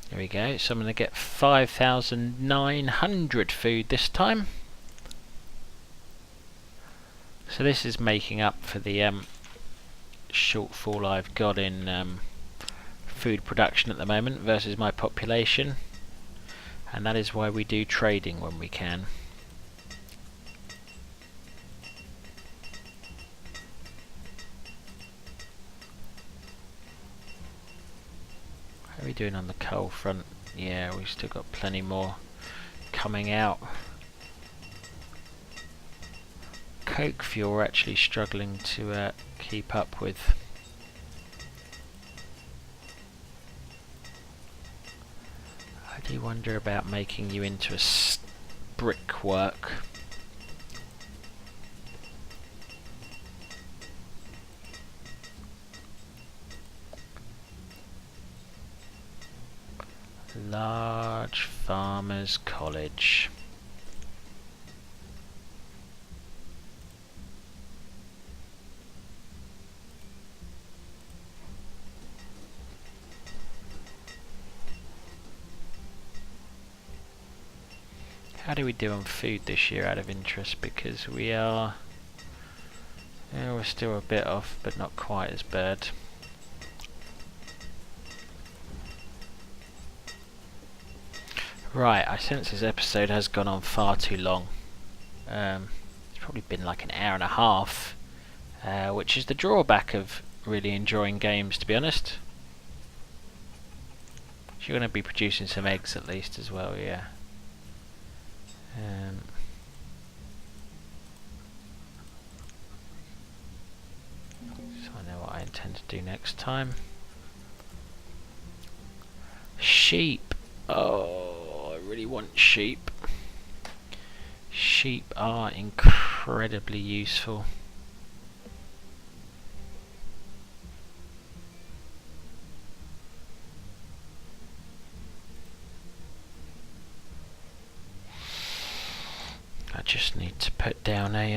There we go, so I'm going to get 5,900 food this time. So this is making up for the shortfall I've got in food production at the moment versus my population. And that is why we do trading when we can. How are we doing on the coal front? Yeah, we've still got plenty more coming out. Coke fuel we're actually struggling to keep up with. I do wonder about making you into a brickwork. Large Farmers College. How do we do on food this year out of interest? Because we are... yeah, we're still a bit off, but not quite as bad. Right, I sense this episode has gone on far too long. It's probably been like an hour and a half, which is the drawback of really enjoying games, to be honest. You're going to be producing some eggs at least as well, yeah. So I know what I intend to do next time. Sheep. Oh, I really want sheep. Sheep are incredibly useful. I just need to put down a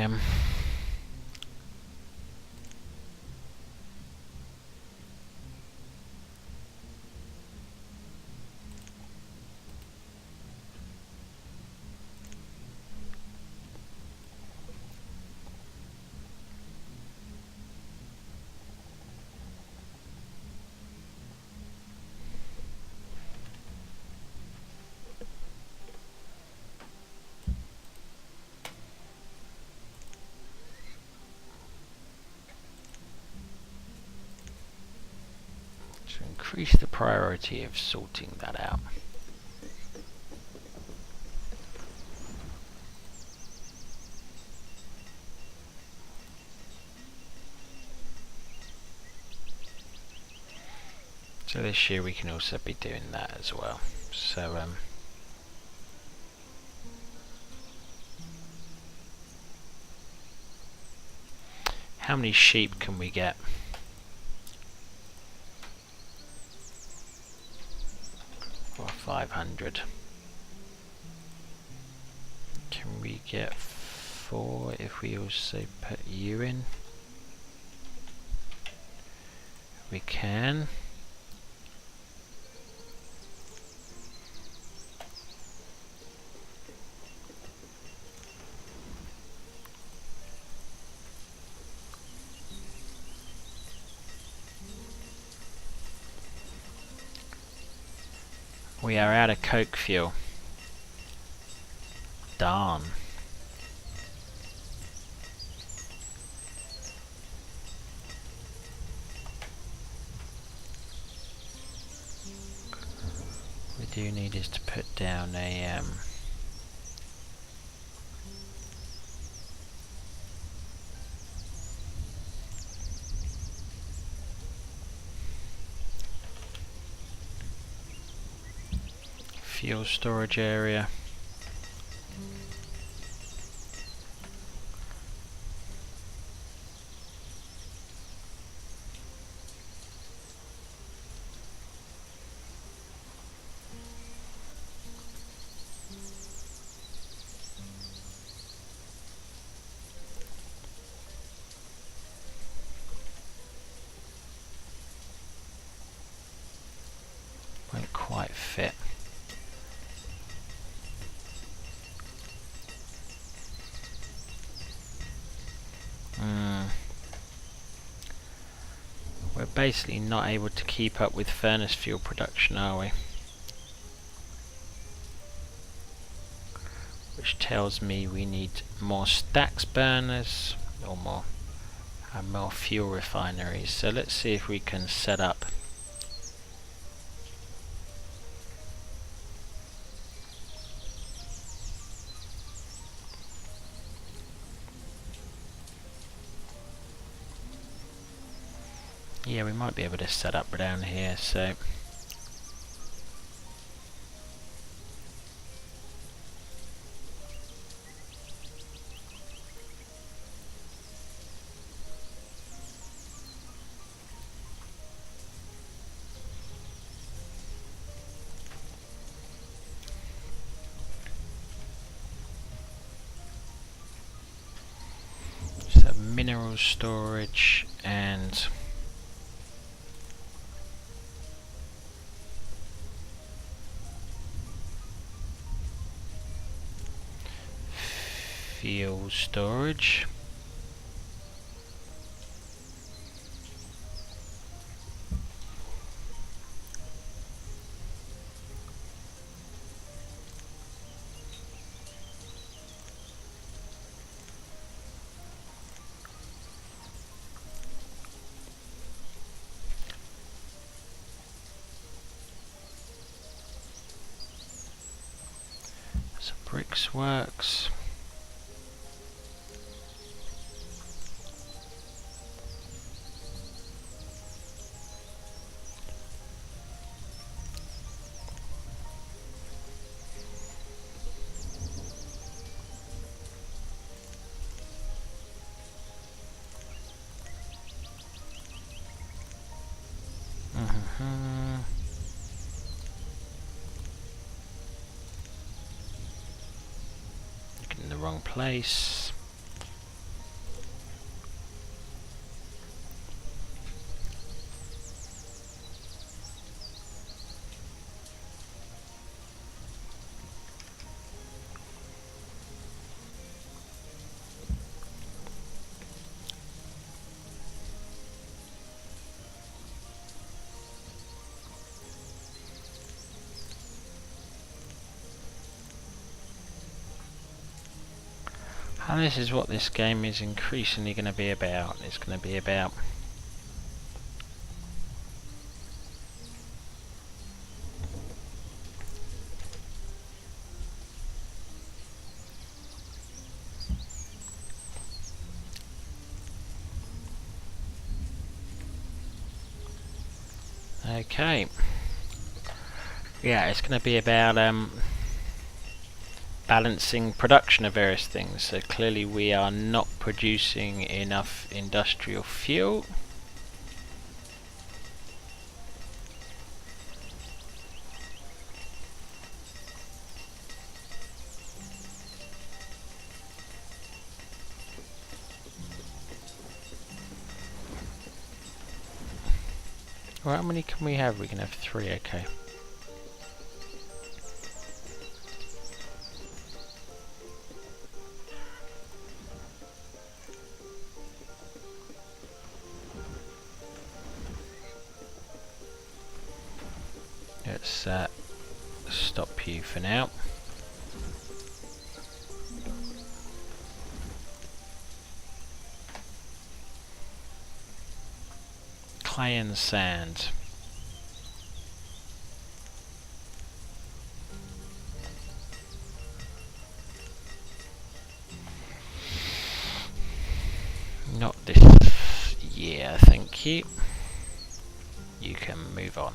to increase the priority of sorting that out. So this year we can also be doing that as well. So how many sheep can we get? Or 500. Can we get 4 if we also put you in? We can. We are out of coke fuel. Darn. We do need is to put down a fuel storage area. Won't quite fit. We're basically not able to keep up with furnace fuel production, are we? Which tells me we need more stacks burners or more fuel refineries. So let's see if we can set up yeah, we might be able to set up down here, so mineral storage and fuel storage. Bricks works. Looking in the wrong place. And this is what this game is increasingly going to be about. It's going to be about okay. Yeah, it's going to be about balancing production of various things. So clearly we are not producing enough industrial fuel. Well, how many can we have? We can have 3, okay. Let's stop you for now. Clay and sand. Not this year, thank you. You can move on.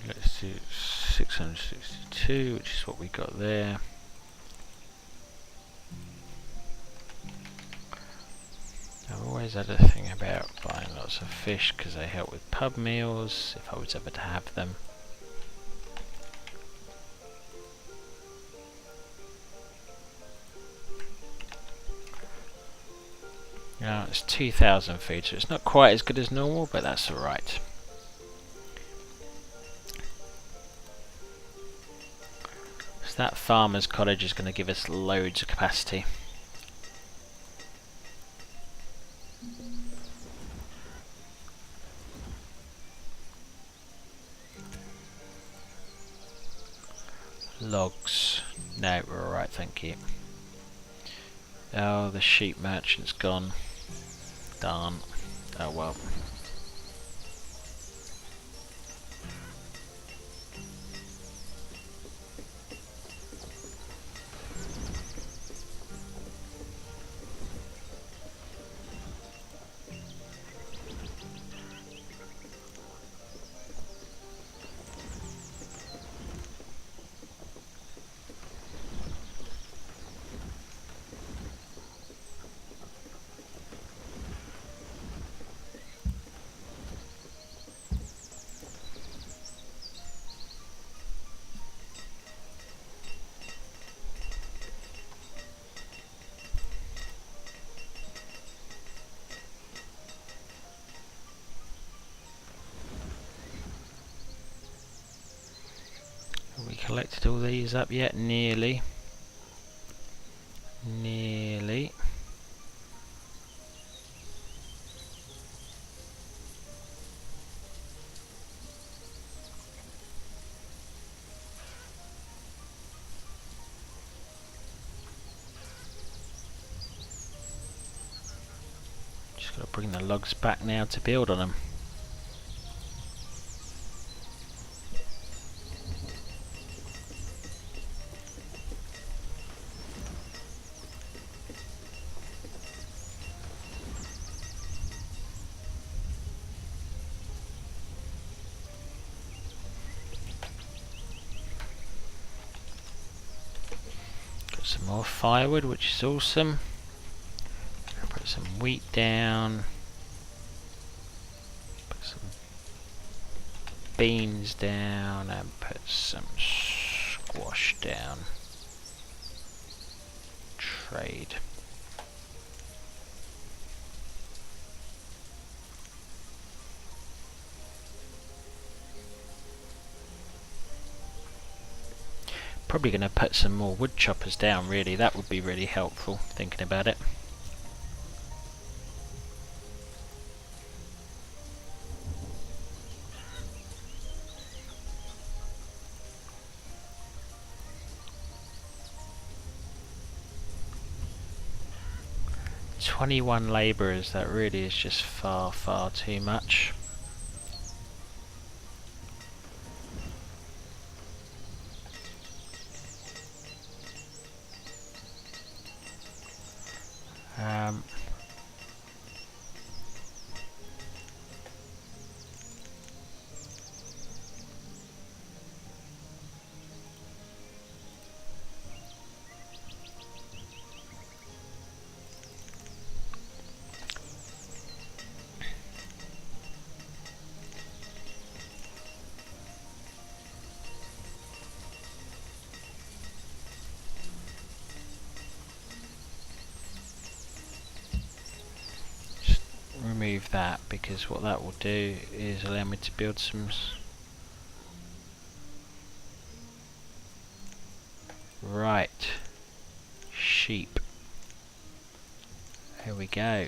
Let's do 662, which is what we got there. I've always had a thing about buying lots of fish because they help with pub meals, if I was ever to have them. Now it's 2,000 food, so it's not quite as good as normal, but that's alright. That farmer's cottage is going to give us loads of capacity. Logs. No, we're alright, thank you. Oh, the sheep merchant's gone. Darn. Oh well. Have we collected all these up yet? Nearly. Nearly. the logs back now to build on them. Got some more firewood, which is awesome. Put some wheat down. Put some beans down and put some squash down. Trade. Probably going to put some more wood choppers down, really. That would be really helpful, thinking about it. "21 labourers, that really is just far, far too much. Remove that, because what that will do is allow me to build some right sheep. There we go.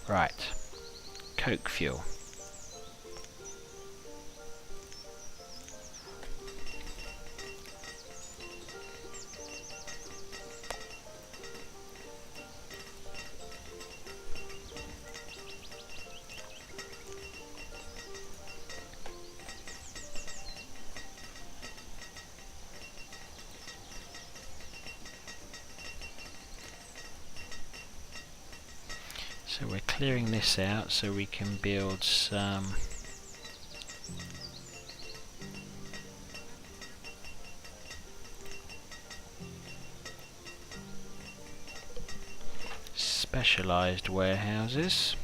Right, coke fuel. So we're clearing this out so we can build some specialised warehouses.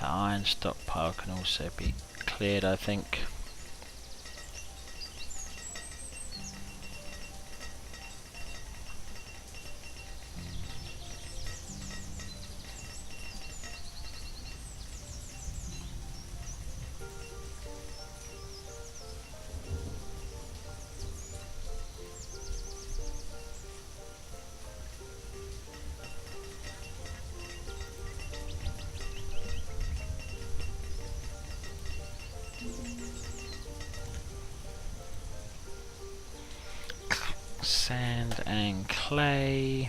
The iron stockpile can also be cleared, I think. Sand and clay.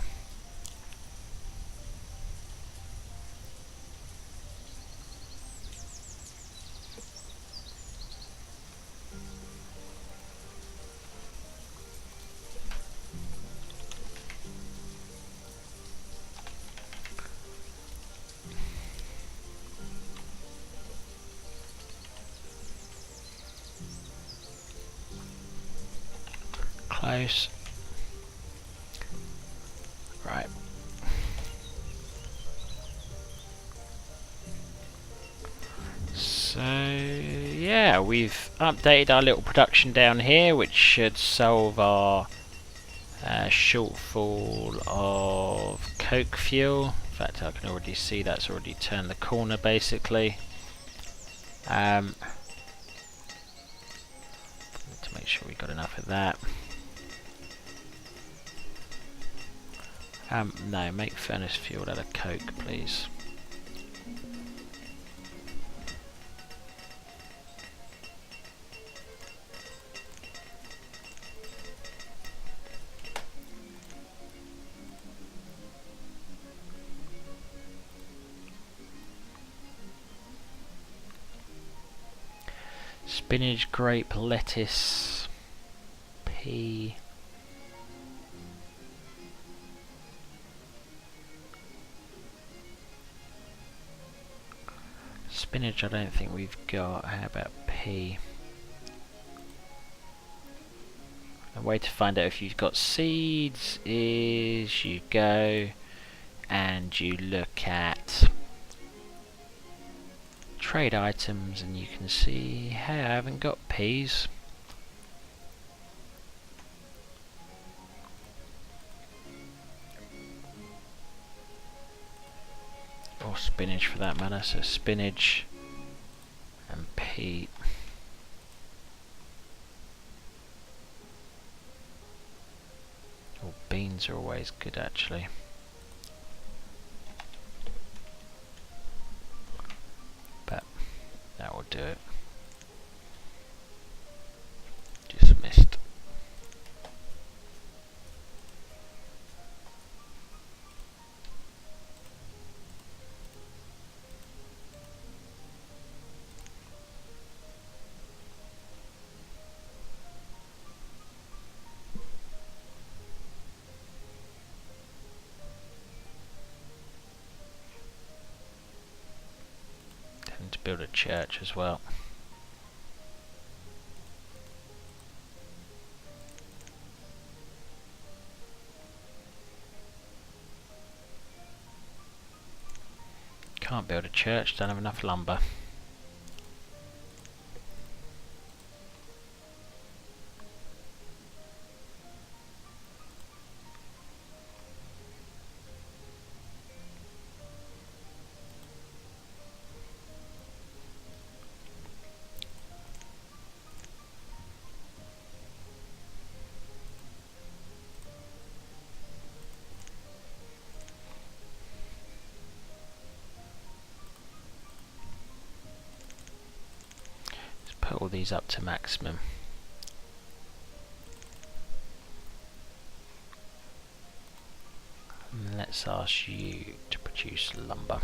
Close. So yeah, we've updated our little production down here, which should solve our shortfall of coke fuel. In fact, I can already see that's already turned the corner basically. Need to make sure we got enough of that. No, make furnace fuel out of coke, please. Spinach, grape, lettuce, pea. Spinach I don't think we've got. How about pea? A way to find out if you've got seeds is you go and you look at trade items and you can see, hey, I haven't got peas. Or spinach for that matter, so spinach and pea. Oh, beans are always good actually. But that will do it. Just missed. To build a church as well. Can't build a church, don't have enough lumber. Put all these up to maximum. And let's ask you to produce lumber.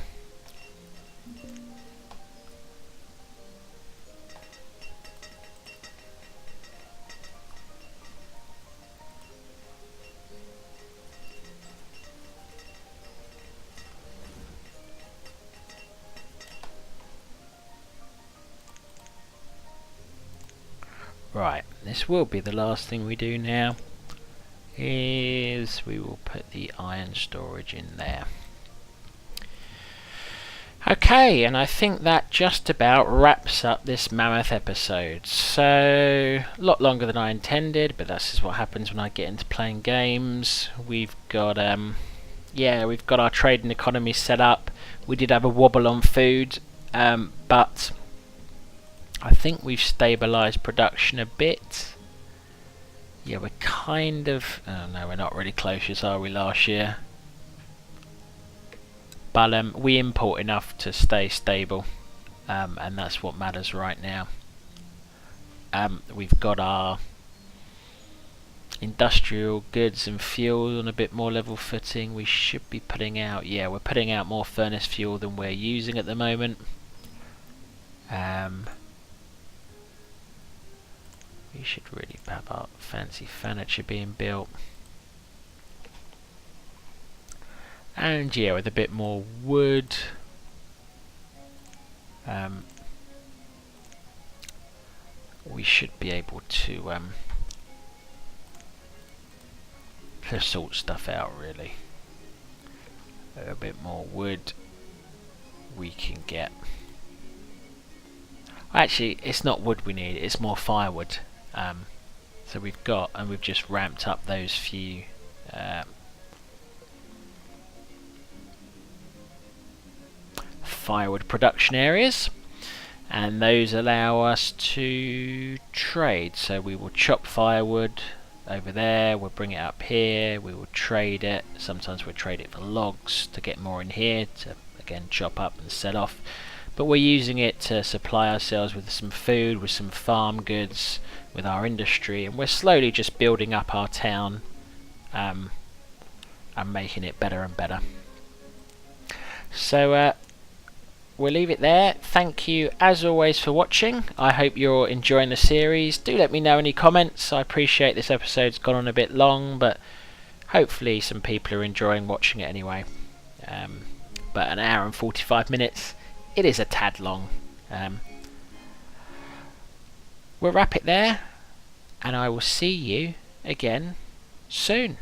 Right, this will be the last thing we do now, is we will put the iron storage in there. Okay, and I think that just about wraps up this mammoth episode. So, a lot longer than I intended, but that's just what happens when I get into playing games. We've got, we've got our trading economy set up. We did have a wobble on food, but I think we've stabilised production a bit. Yeah, we're kind of... oh no, we're not really close as are we last year. But we import enough to stay stable, and that's what matters right now. We've got our industrial goods and fuel on a bit more level footing. We should be putting out... yeah, we're putting out more furnace fuel than we're using at the moment. We should really have our fancy furniture being built. And yeah, with a bit more wood, we should be able to sort stuff out really. A bit more wood, we can get Actually, it's not wood we need, it's more firewood. So we've got, and we've just ramped up those few firewood production areas, and those allow us to trade. So we will chop firewood over there, we'll bring it up here, we will trade it. Sometimes we'll trade it for logs to get more in here to again chop up and sell off, but we're using it to supply ourselves with some food, with some farm goods, with our industry, and we're slowly just building up our town and making it better and better. So we'll leave it there. Thank you as always for watching. I hope you're enjoying the series. Do let me know any comments. I appreciate this episode's gone on a bit long, but hopefully some people are enjoying watching it anyway. But an hour and 45 minutes, it is a tad long. We'll wrap it there, and I will see you again soon.